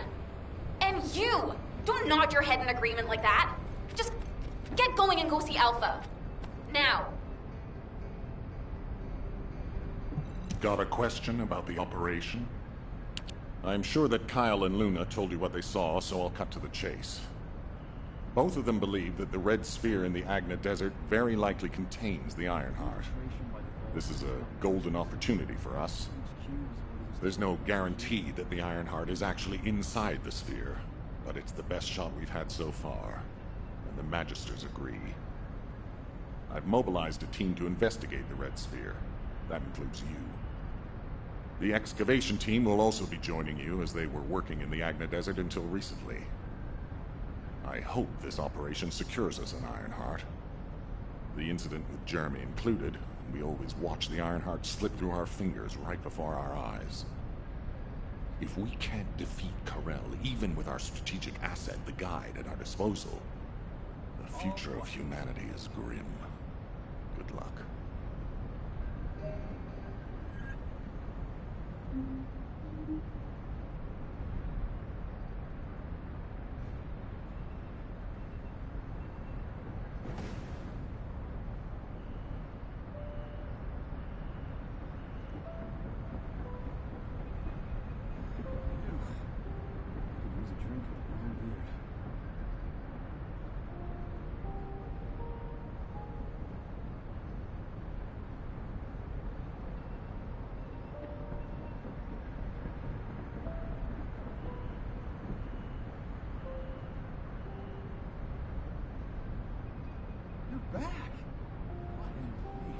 And you! Don't nod your head in agreement like that. Just get going and go see Alpha. Now. Got a question about the operation? I'm sure that Kyle and Luna told you what they saw, so I'll cut to the chase. Both of them believe that the red sphere in the Agna Desert very likely contains the Ironheart. This is a golden opportunity for us. There's no guarantee that the Ironheart is actually inside the sphere, but it's the best shot we've had so far, and the Magisters agree. I've mobilized a team to investigate the red sphere. That includes you. The excavation team will also be joining you, as they were working in the Agna Desert until recently. I hope this operation secures us an Ironheart. The incident with Jeremy included, we always watch the Ironheart slip through our fingers right before our eyes. If we can't defeat Karel, even with our strategic asset, the Guide, at our disposal, the future of humanity is grim. Good luck. You're back! What a relief.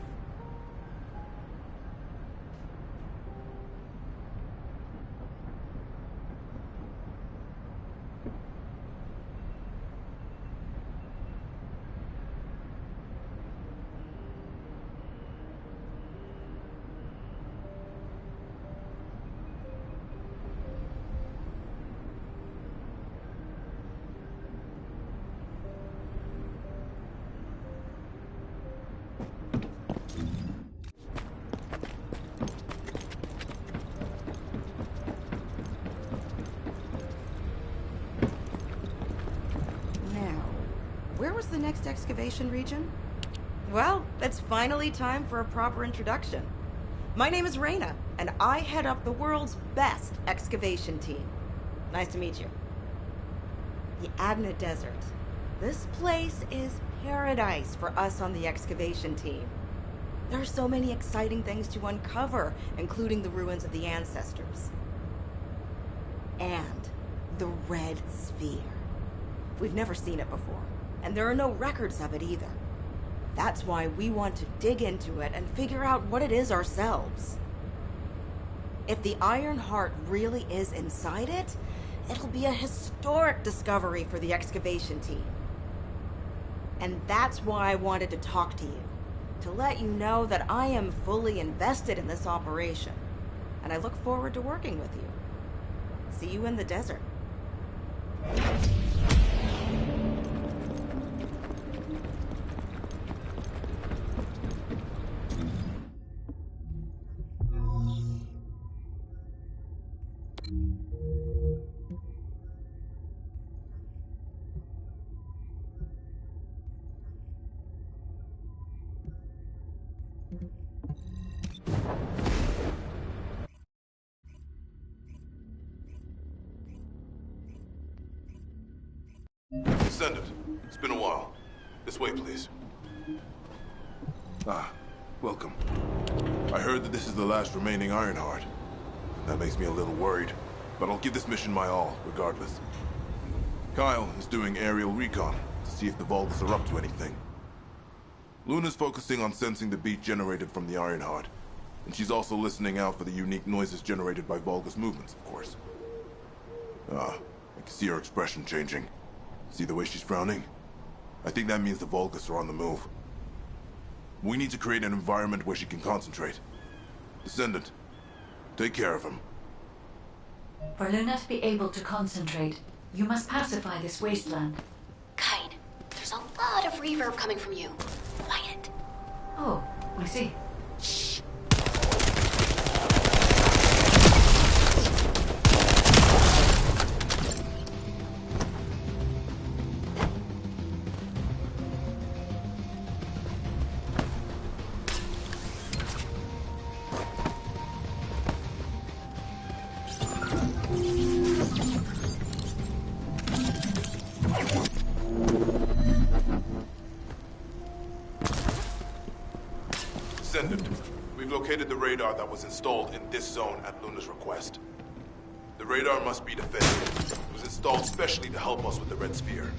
Where was the next excavation region? Well, it's finally time for a proper introduction. My name is Reyna, and I head up the world's best excavation team. Nice to meet you. The Adna Desert. This place is paradise for us on the excavation team. There are so many exciting things to uncover, including the ruins of the ancestors. And the Red Sphere. We've never seen it before. And there are no records of it either. That's why we want to dig into it and figure out what it is ourselves. If the Iron Heart really is inside it, it'll be a historic discovery for the excavation team. And that's why I wanted to talk to you, to let you know that I am fully invested in this operation, and I look forward to working with you. See you in the desert. Descendant, it's been a while. This way, please. Ah, welcome. I heard that this is the last remaining Ironheart. That makes me a little worried, but I'll give this mission my all, regardless. Kyle is doing aerial recon to see if the Vulgus are up to anything. Luna's focusing on sensing the beat generated from the Ironheart, and she's also listening out for the unique noises generated by Vulgus movements, of course. Ah, I can see her expression changing. See the way she's frowning? I think that means the Vulgus are on the move. We need to create an environment where she can concentrate. Descendant, take care of him. For Luna to be able to concentrate, you must pacify this wasteland. Guide, there's a lot of reverb coming from you. Quiet. Oh, I see. Shh. Descendant, we've located the radar that was installed in this zone at Luna's request. The radar must be defended. It was installed specially to help us with the Red Sphere.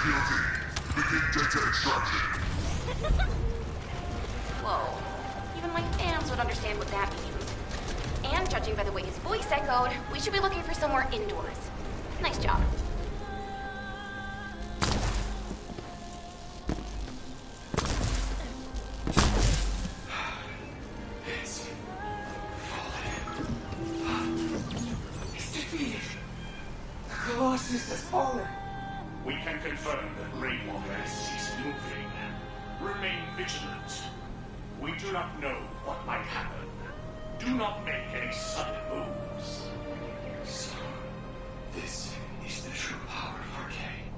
guilty. Begin data extraction. Whoa. Even my fans would understand what that means. And judging by the way his voice echoed, we should be looking for somewhere indoors. Nice job. Colossus has fallen. We can confirm that Rainwalker has ceased moving. Remain vigilant. We do not know what might happen. Do not make any sudden moves. So, this is the true power of Arcane.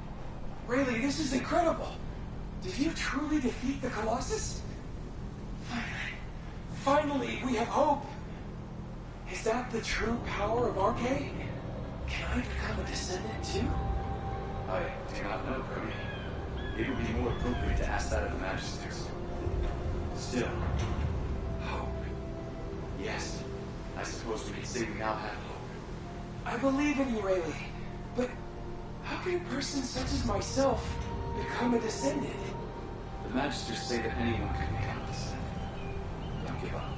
Rayleigh, this is incredible. Did you truly defeat the Colossus? Finally, we have hope. Is that the true power of Arcane? Can I become a Descendant too? I do not know, Cody. It would be more appropriate to ask that of the Magisters. Still, hope. Yes, I suppose we could say we now have hope. I believe in you, Rayleigh. But how can a person such as myself become a Descendant? The Magisters say that anyone can become a Descendant. Don't give up.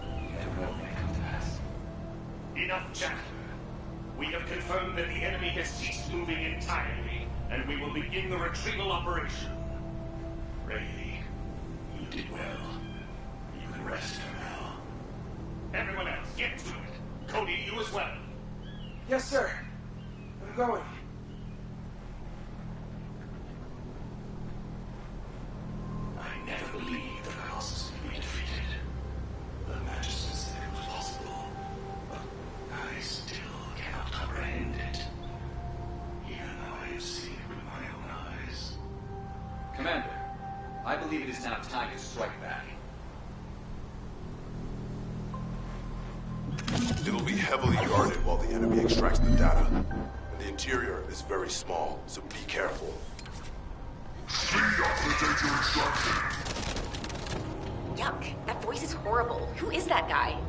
You never know what may come to pass. Enough chatter. We have confirmed that the enemy has ceased moving entirely, and we will begin the retrieval operation. Rayleigh, you did well. You can rest for now. Everyone else, get to it. Cody, you as well. Yes, sir. I'm going. I never believed the Colossus would be defeated. The Magisters said it was possible, but I still cannot comprehend it. Even though I have seen it with my own eyes. Commander, I believe it is now time to strike back. It'll be heavily guarded while the enemy extracts the data. And the interior is very small, so be careful. Speed up the data extraction. Yuck, that voice is horrible. Who is that guy?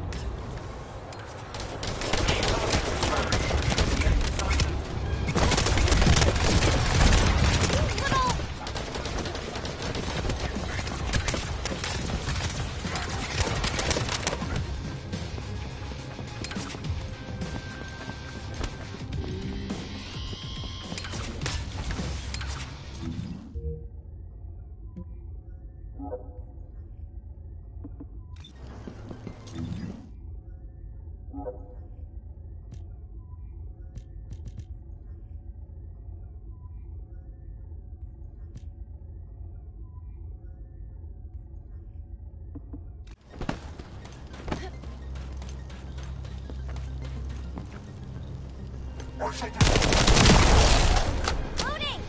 Loading!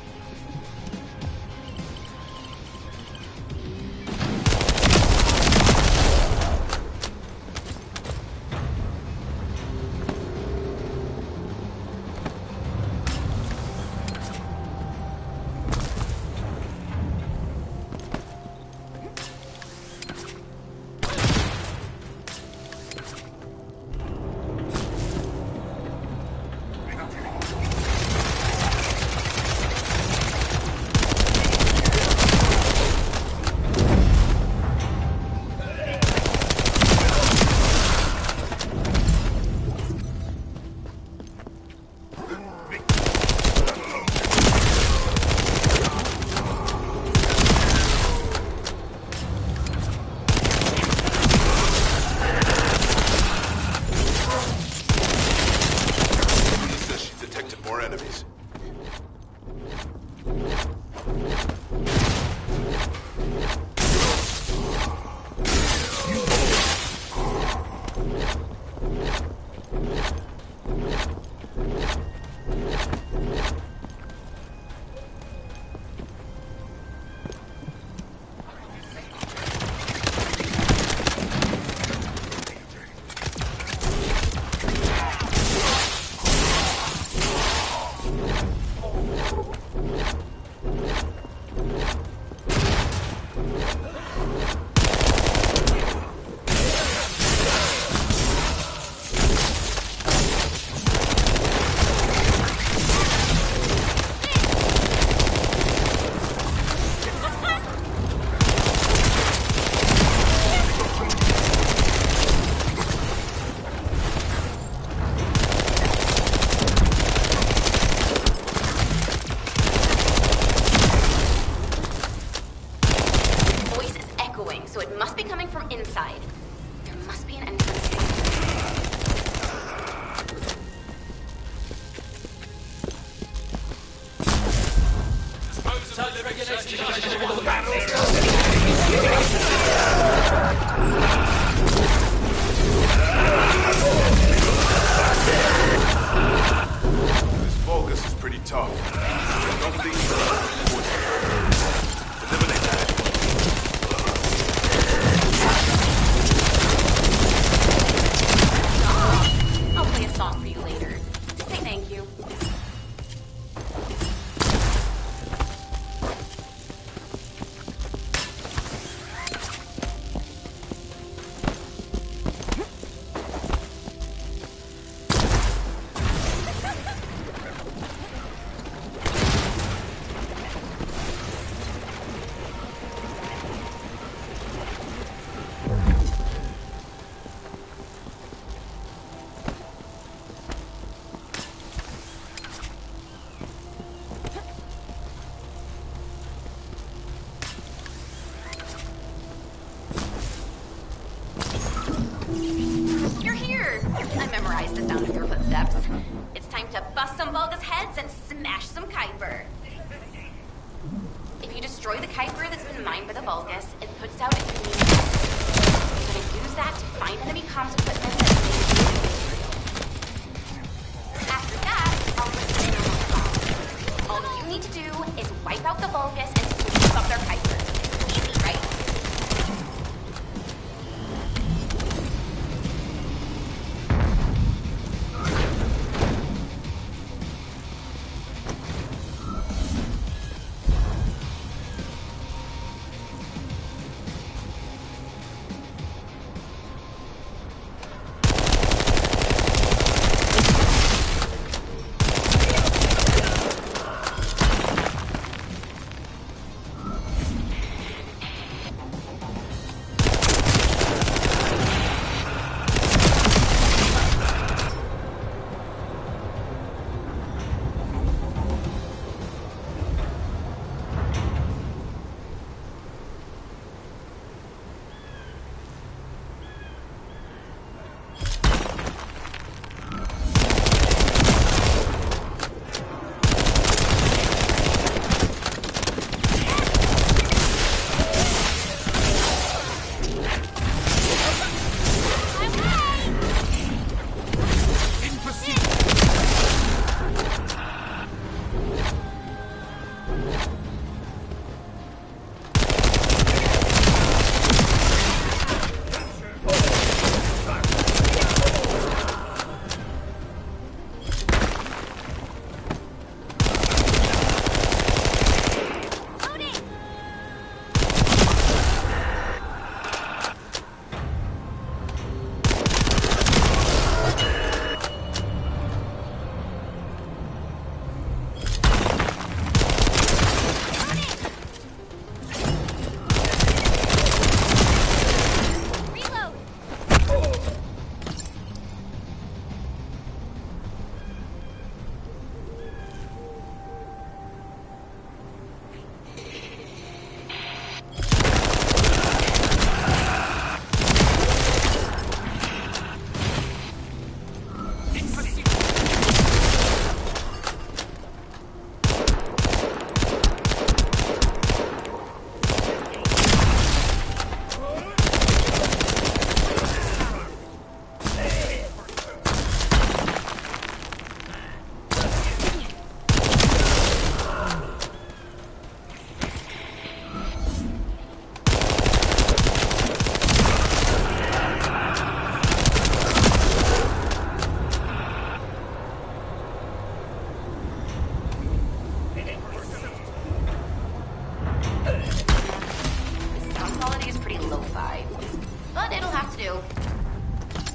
tough. Don't think you're eliminate that. I'll play a song for you later. To say thank you. You're here! I memorized the sound of your footsteps. It's time to bust some Vulgus heads and smash some Kuiper. If you destroy the Kuiper that's been mined by the Vulgus, it puts out a unique signal. You're gonna use that to find enemy comms equipment that's made. After that, I'll listen in on the bomb. All you need to do is wipe out the Vulgus and sweep up their Kuiper. Easy, right?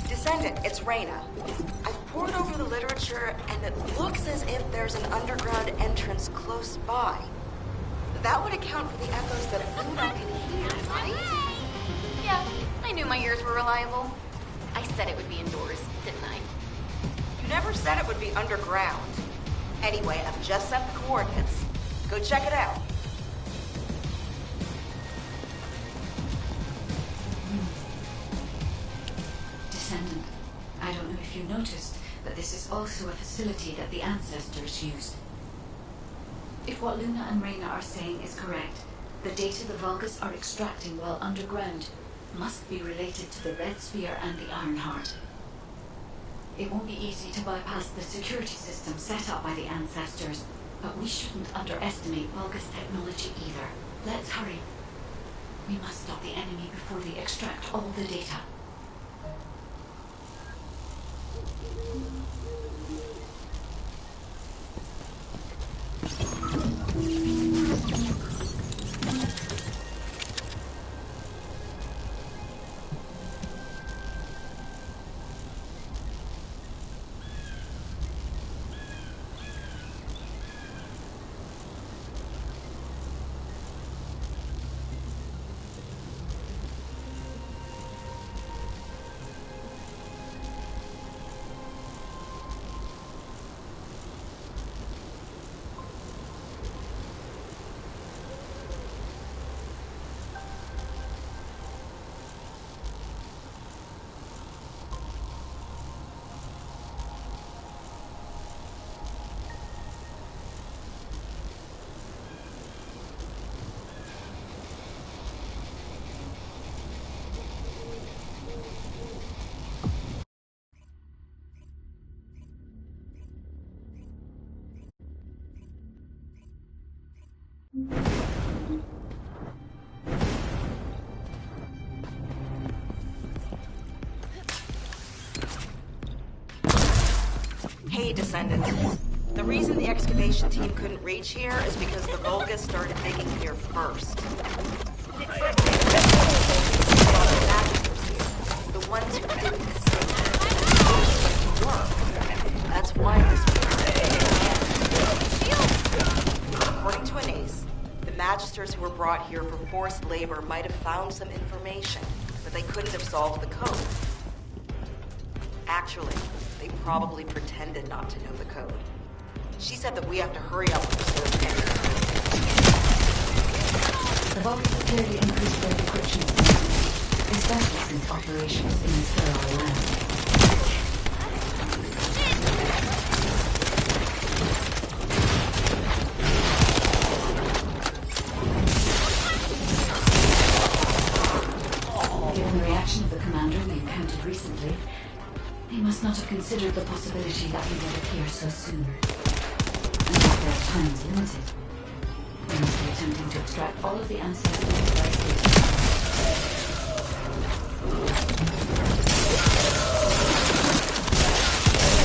Decendant, it's Reyna. I've pored over the literature, and it looks as if there's an underground entrance close by. That would account for the echoes that Una can hear, right? Yeah, I knew my ears were reliable. I said it would be indoors, didn't I? You never said it would be underground. Anyway, I've just sent the coordinates. Go check it out. Descendant, I don't know if you noticed, but this is also a facility that the ancestors used. If what Luna and Reyna are saying is correct, the data the Vulgus are extracting while underground must be related to the Red Sphere and the Ironheart. It won't be easy to bypass the security system set up by the ancestors, But we shouldn't underestimate Vulgus technology either. Let's hurry. We must stop the enemy before they extract all the data. Hey, Descendant. The reason the excavation team couldn't reach here is because the Vulgus started digging here first. The ones who didn't escape to work. That's why this according to Anais, the Magisters who were brought here for forced labor might have found some information, but they couldn't have solved the code. Actually, they probably pretended not to know the code. She said that we have to hurry up with the search. The Vulgus have clearly increased their decryption speed, especially since operations in the sterile land. Given the reaction of the commander we encountered recently, they must not have considered the possibility that we would appear so soon. And that their time is limited. They must be attempting to extract all of the ancestors' device data.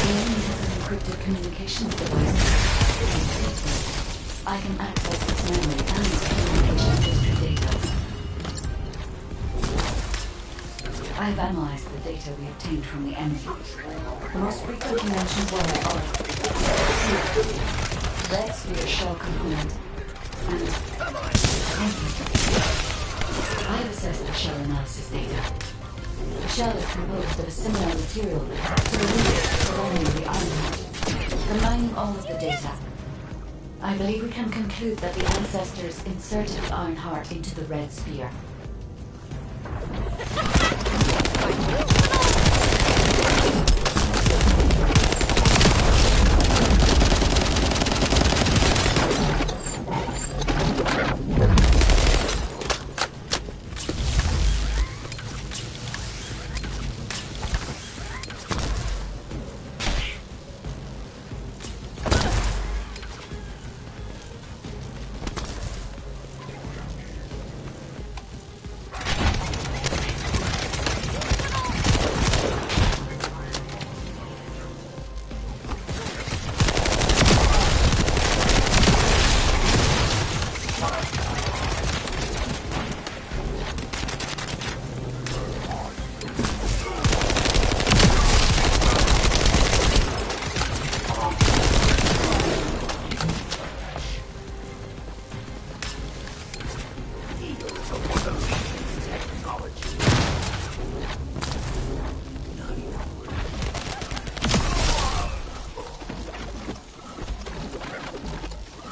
The enemy has an encrypted communications device. I can access its memory and communication history data. I have analyzed the data we obtained from the enemy. The most frequently mentioned were red sphere shell component and I have assessed the shell analysis data. The shell is composed of a similar material to the roots surrounding the iron. Combining all of the data, I believe we can conclude that the ancestors inserted the iron heart into the red sphere.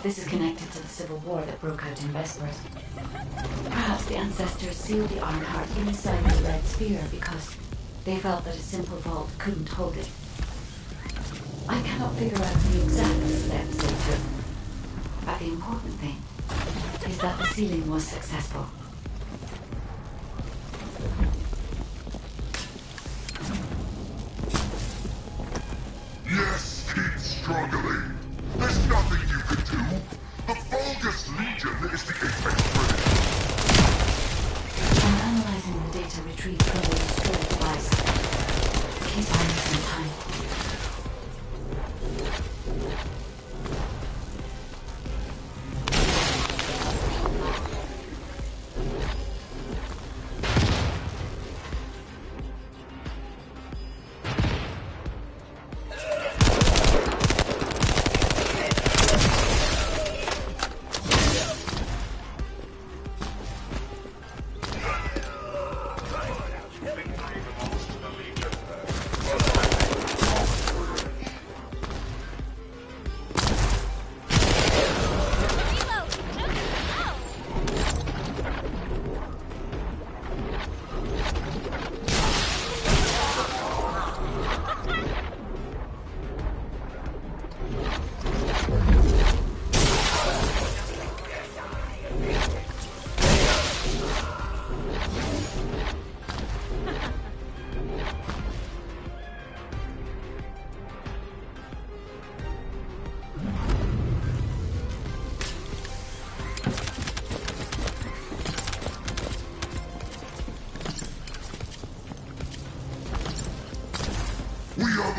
This is connected to the civil war that broke out in Vespers. Perhaps the ancestors sealed the iron heart inside the red sphere because they felt that a simple vault couldn't hold it. I cannot figure out the exact steps they took, but the important thing is that the sealing was successful. Yes, keep struggling. There's nothing you can do.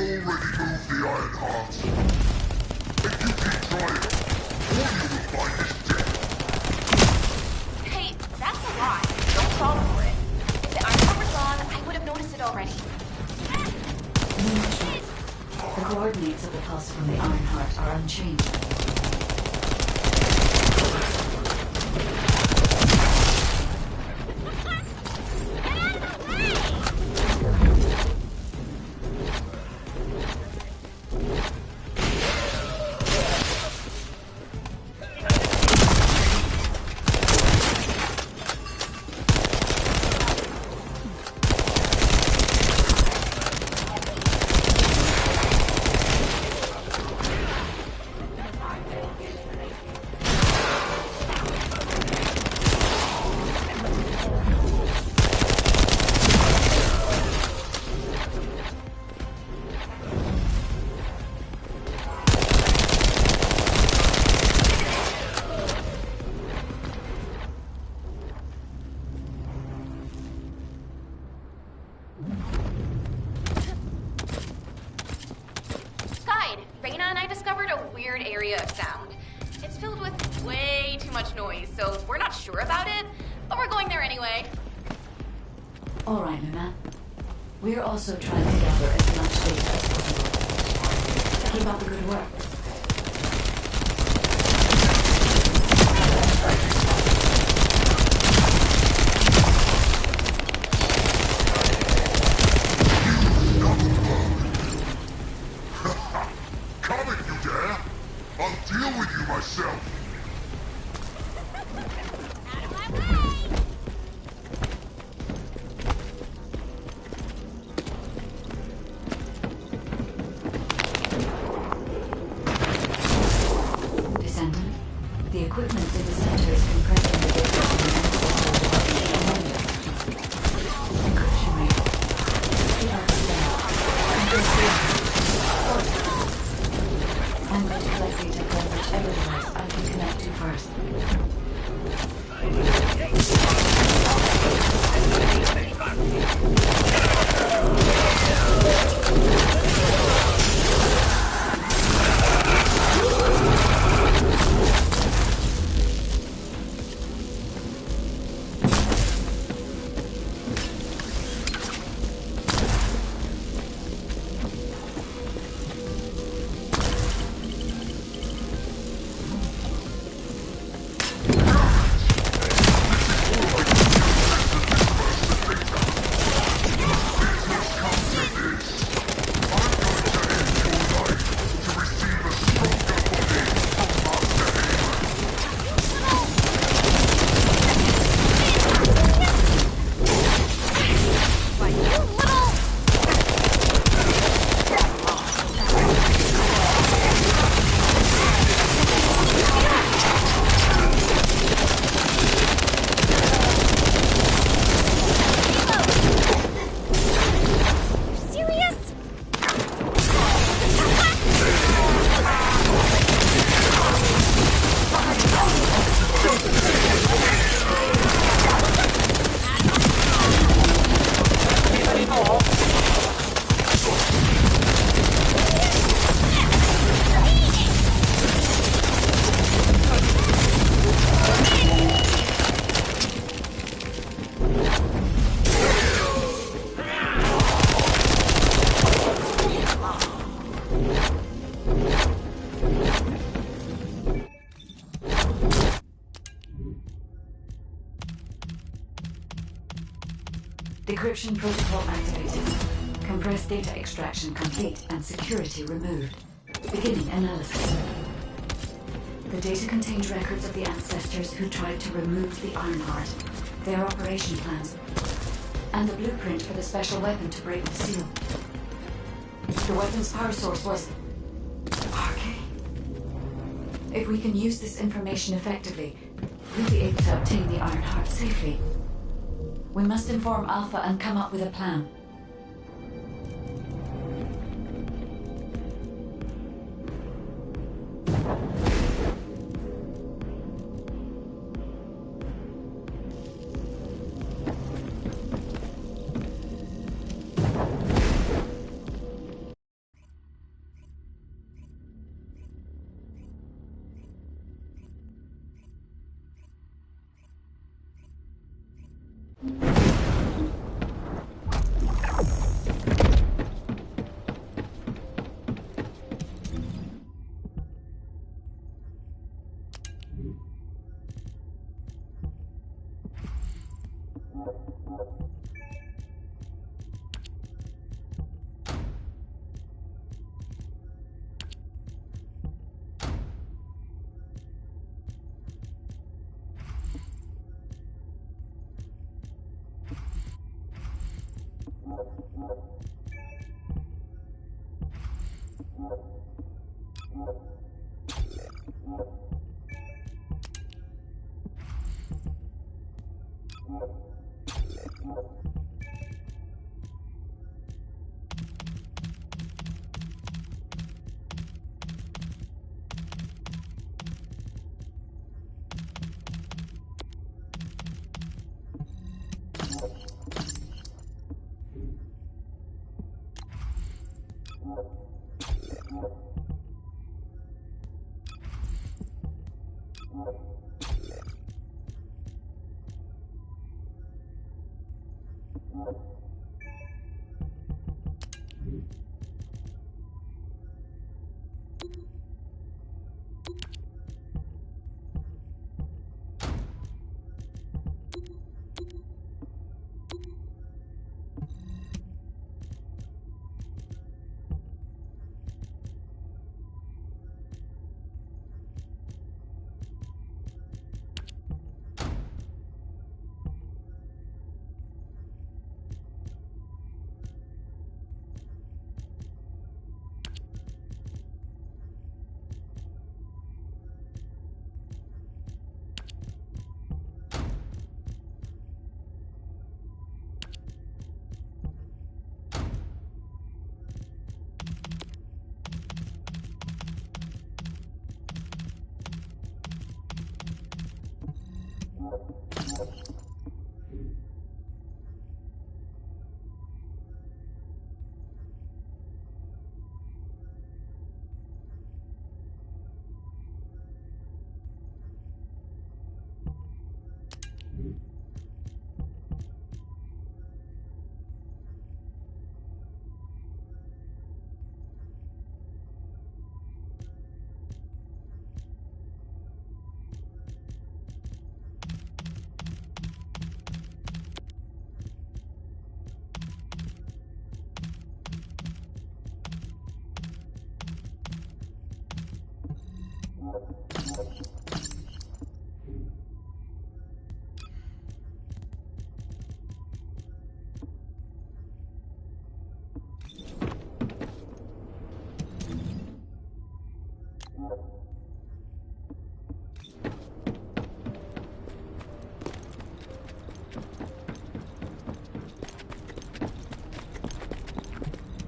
already moved the Iron Heart. If you keep trying, all you will find is death. Hey, that's a lie. Don't fall for it. If the iron heart was gone, I would have noticed it already. The coordinates of the pulse from the Iron Heart are unchanged. Area of sound. It's filled with way too much noise, so we're not sure about it, but we're going there anyway. All right, Luna. We're also trying to gather as much data as possible. Keep up the good work. Come if you dare! I'll deal with you myself! Descendant, the equipment in the center is compressing the data to the encryption rate. 80%. I'm going to collect data from whichever device I can connect to first. Decryption protocol activated. Compressed data extraction complete and security removed. Beginning analysis. The data contained records of the ancestors who tried to remove the Ironheart, their operation plans, and the blueprint for the special weapon to break the seal. The weapon's power source was arcane. If we can use this information effectively, we'll be able to obtain the Ironheart safely. We must inform Alpha and come up with a plan.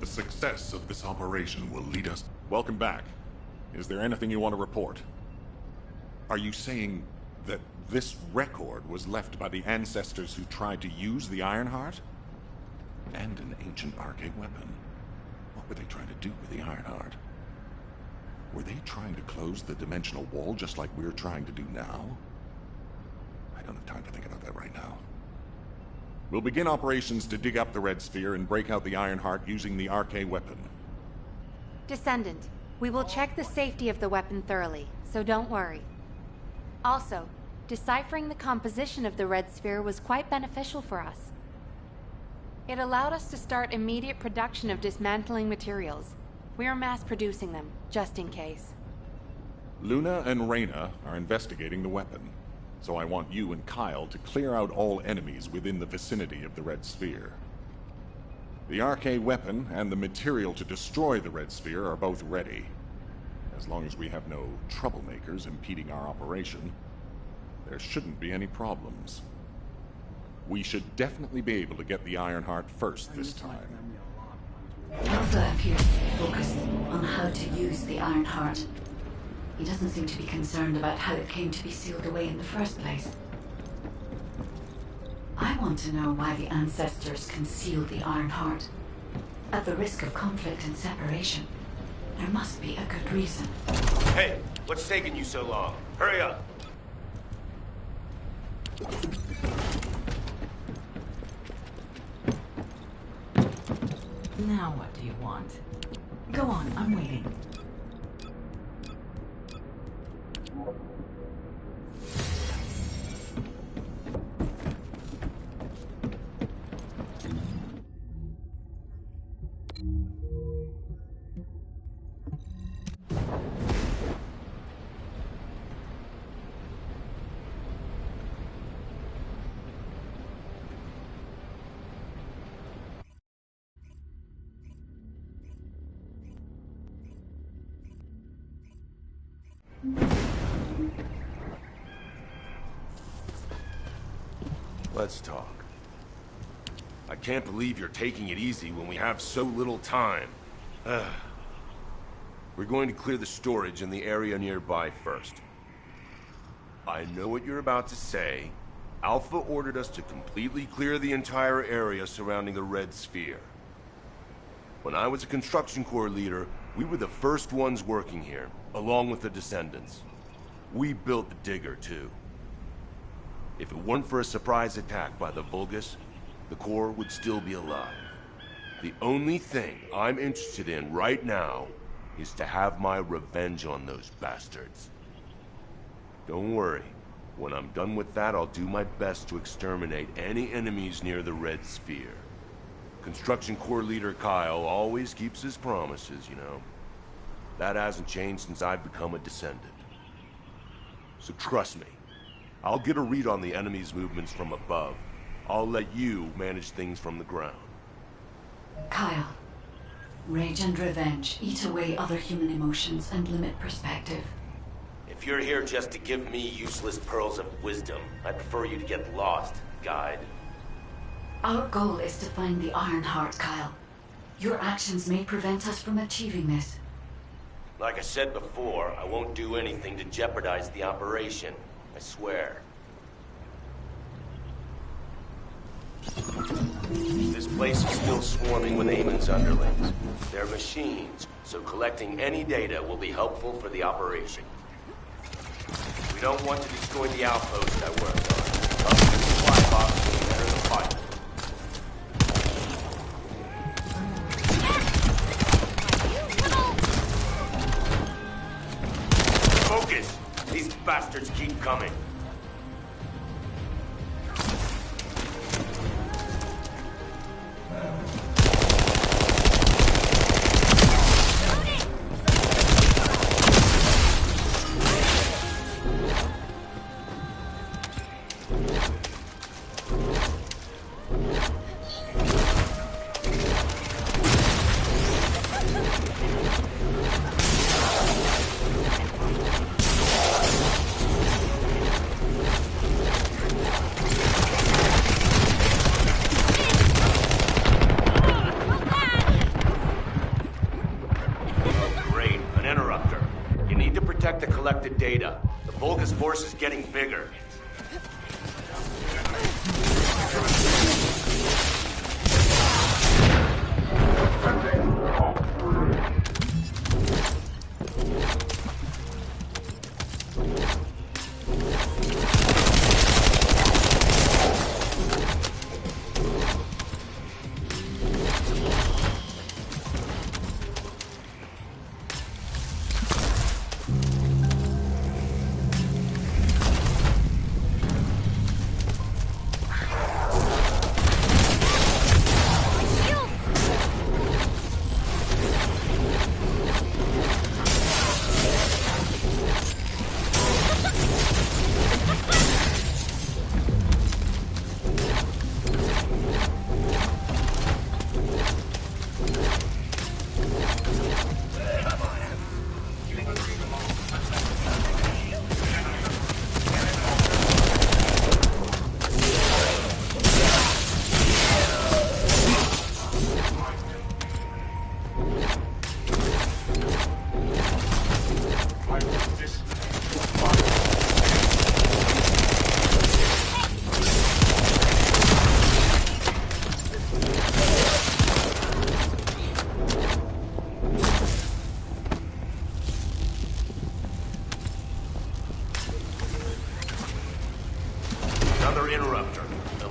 The success of this operation will lead us... Welcome back. Is there anything you want to report? Are you saying that this record was left by the ancestors who tried to use the Ironheart? And an ancient arcane weapon. What were they trying to do with the Ironheart? Were they trying to close the dimensional wall just like we're trying to do now? I don't have time to think about that right now. We'll begin operations to dig up the Red Sphere and break out the Ironheart using the arcane weapon. Descendant, we will check the safety of the weapon thoroughly, so don't worry. Also, deciphering the composition of the Red Sphere was quite beneficial for us. It allowed us to start immediate production of dismantling materials. We are mass producing them, just in case. Luna and Reyna are investigating the weapon, so I want you and Kyle to clear out all enemies within the vicinity of the Red Sphere. The arcane weapon and the material to destroy the Red Sphere are both ready. As long as we have no troublemakers impeding our operation, there shouldn't be any problems. We should definitely be able to get the Ironheart first this time. Alpha appears focused on how to use the Ironheart. He doesn't seem to be concerned about how it came to be sealed away in the first place. I want to know why the ancestors concealed the Ironheart. At the risk of conflict and separation, there must be a good reason. Hey, what's taking you so long? Hurry up! Now what do you want? Go on, I'm waiting. Let's talk. I can't believe you're taking it easy when we have so little time. We're going to clear the storage in the area nearby first. I know what you're about to say. Alpha ordered us to completely clear the entire area surrounding the Red Sphere. When I was a construction corps leader, we were the first ones working here, along with the Descendants. We built the digger, too. If it weren't for a surprise attack by the Vulgus, the Corps would still be alive. The only thing I'm interested in right now is to have my revenge on those bastards. Don't worry. When I'm done with that, I'll do my best to exterminate any enemies near the Red Sphere. Construction Corps leader Kyle always keeps his promises, you know. That hasn't changed since I've become a Descendant. So trust me, I'll get a read on the enemy's movements from above. I'll let you manage things from the ground. Kyle, rage and revenge eat away other human emotions and limit perspective. If you're here just to give me useless pearls of wisdom, I prefer you to get lost, guide. Our goal is to find the Ironheart, Kyle. Your actions may prevent us from achieving this. Like I said before, I won't do anything to jeopardize the operation. I swear. This place is still swarming with Eamon's underlings. They're machines, so collecting any data will be helpful for the operation. We don't want to destroy the outpost I worked on. Up to the supply box when we enter the fight. Focus! These bastards keep coming. The collected data. The Vulgus force is getting bigger.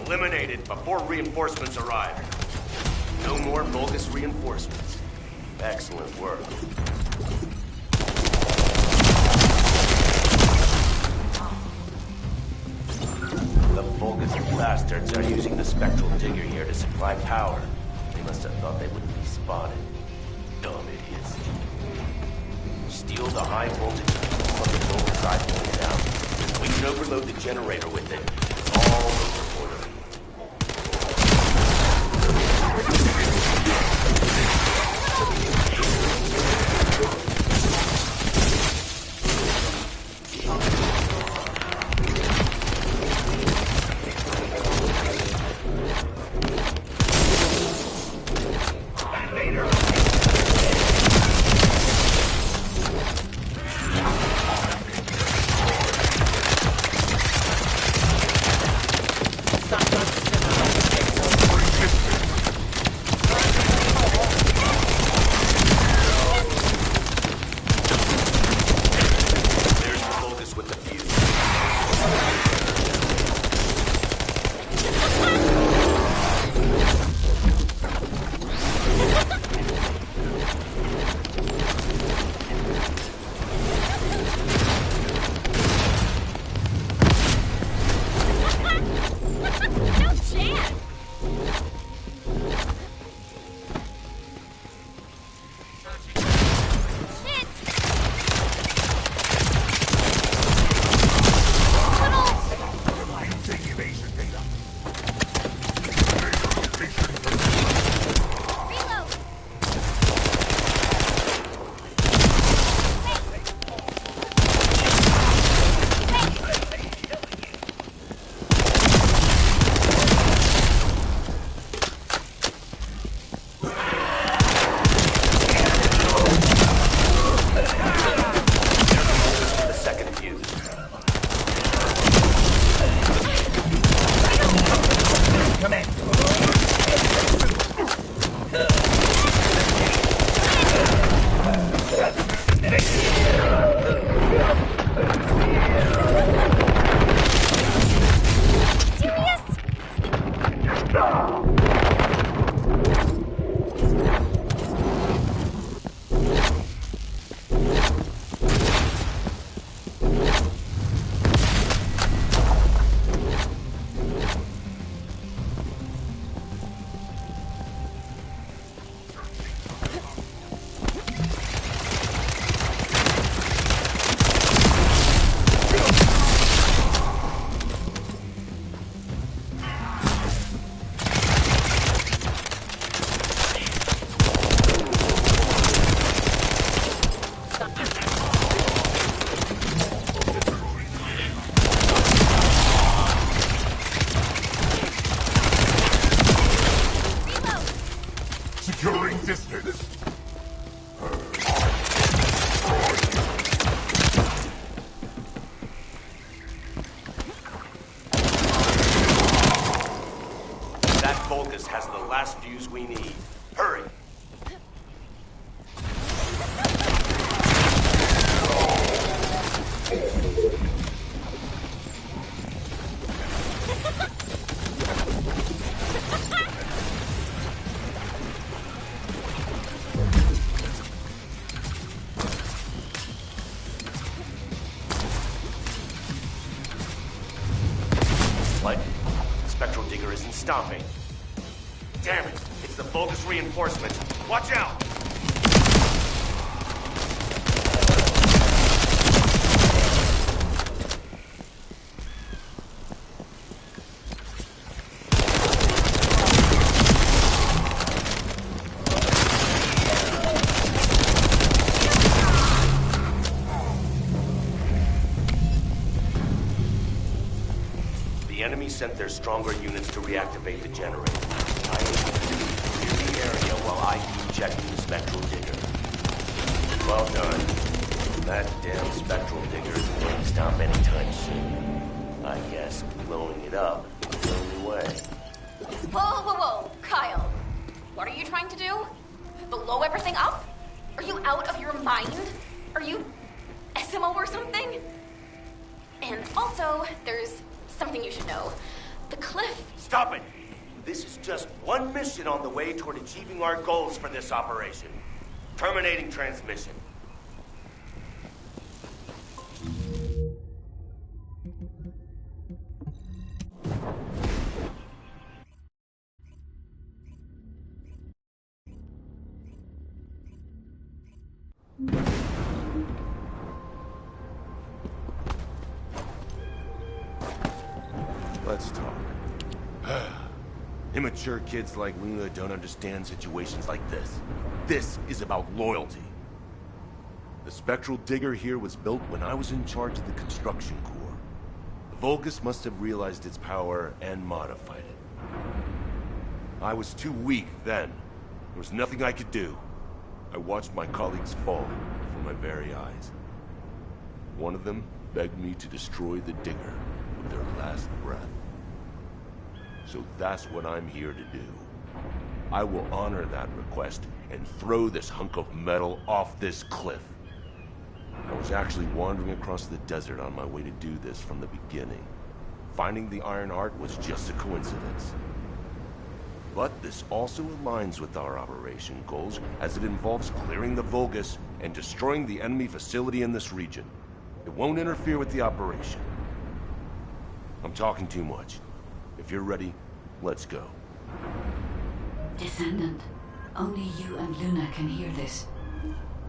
Eliminated before reinforcements arrive. No more Vulgus reinforcements. Excellent work. The Vulgus bastards are using the spectral digger here to supply power. They must have thought they wouldn't be spotted. Dumb idiots. Steal the high voltage from the Vulgus I pointed out. We can overload the generator with it. It's all over for them. stopping. Damn it! It's the Vulgus reinforcement. Watch out! The enemy sent their stronger units to reactivate the generator. I need you to clear the area while I keep checking the spectral digger. Well done. That damn spectral digger isn't going to stop anytime soon. I guess blowing it up is the only way. Whoa, whoa, whoa, Kyle. What are you trying to do? Blow everything up? Are you out of your mind? Are you SMO or something? And also, there's something you should know. The cliff. Stop it! This is just one mission on the way toward achieving our goals for this operation. Terminating transmission. Let's talk. Immature kids like Luna don't understand situations like this. This is about loyalty. The spectral digger here was built when I was in charge of the construction corps. The Vulgus must have realized its power and modified it. I was too weak then. There was nothing I could do. I watched my colleagues fall before my very eyes. One of them begged me to destroy the digger with their last breath. So that's what I'm here to do. I will honor that request and throw this hunk of metal off this cliff. I was actually wandering across the desert on my way to do this from the beginning. Finding the Iron Heart was just a coincidence. But this also aligns with our operation goals, as it involves clearing the Vulgus and destroying the enemy facility in this region. It won't interfere with the operation. I'm talking too much. If you're ready, let's go. Descendant, only you and Luna can hear this.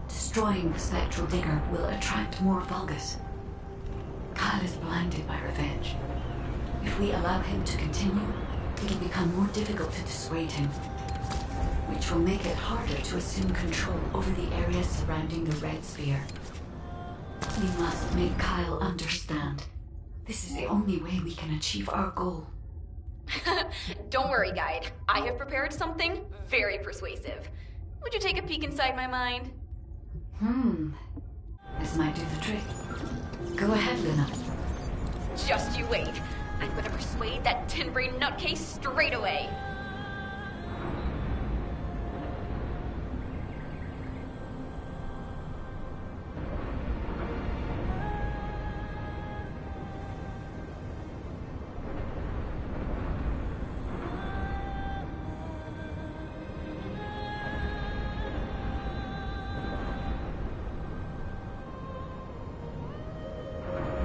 Destroying the spectral digger will attract more Vulgus. Kyle is blinded by revenge. If we allow him to continue, it'll become more difficult to dissuade him, which will make it harder to assume control over the areas surrounding the Red Sphere. We must make Kyle understand. This is the only way we can achieve our goal. Don't worry, Guide. I have prepared something very persuasive. Would you take a peek inside my mind? This might do the trick. Go ahead, Luna. Just you wait. I'm gonna persuade that tin-brain nutcase straight away.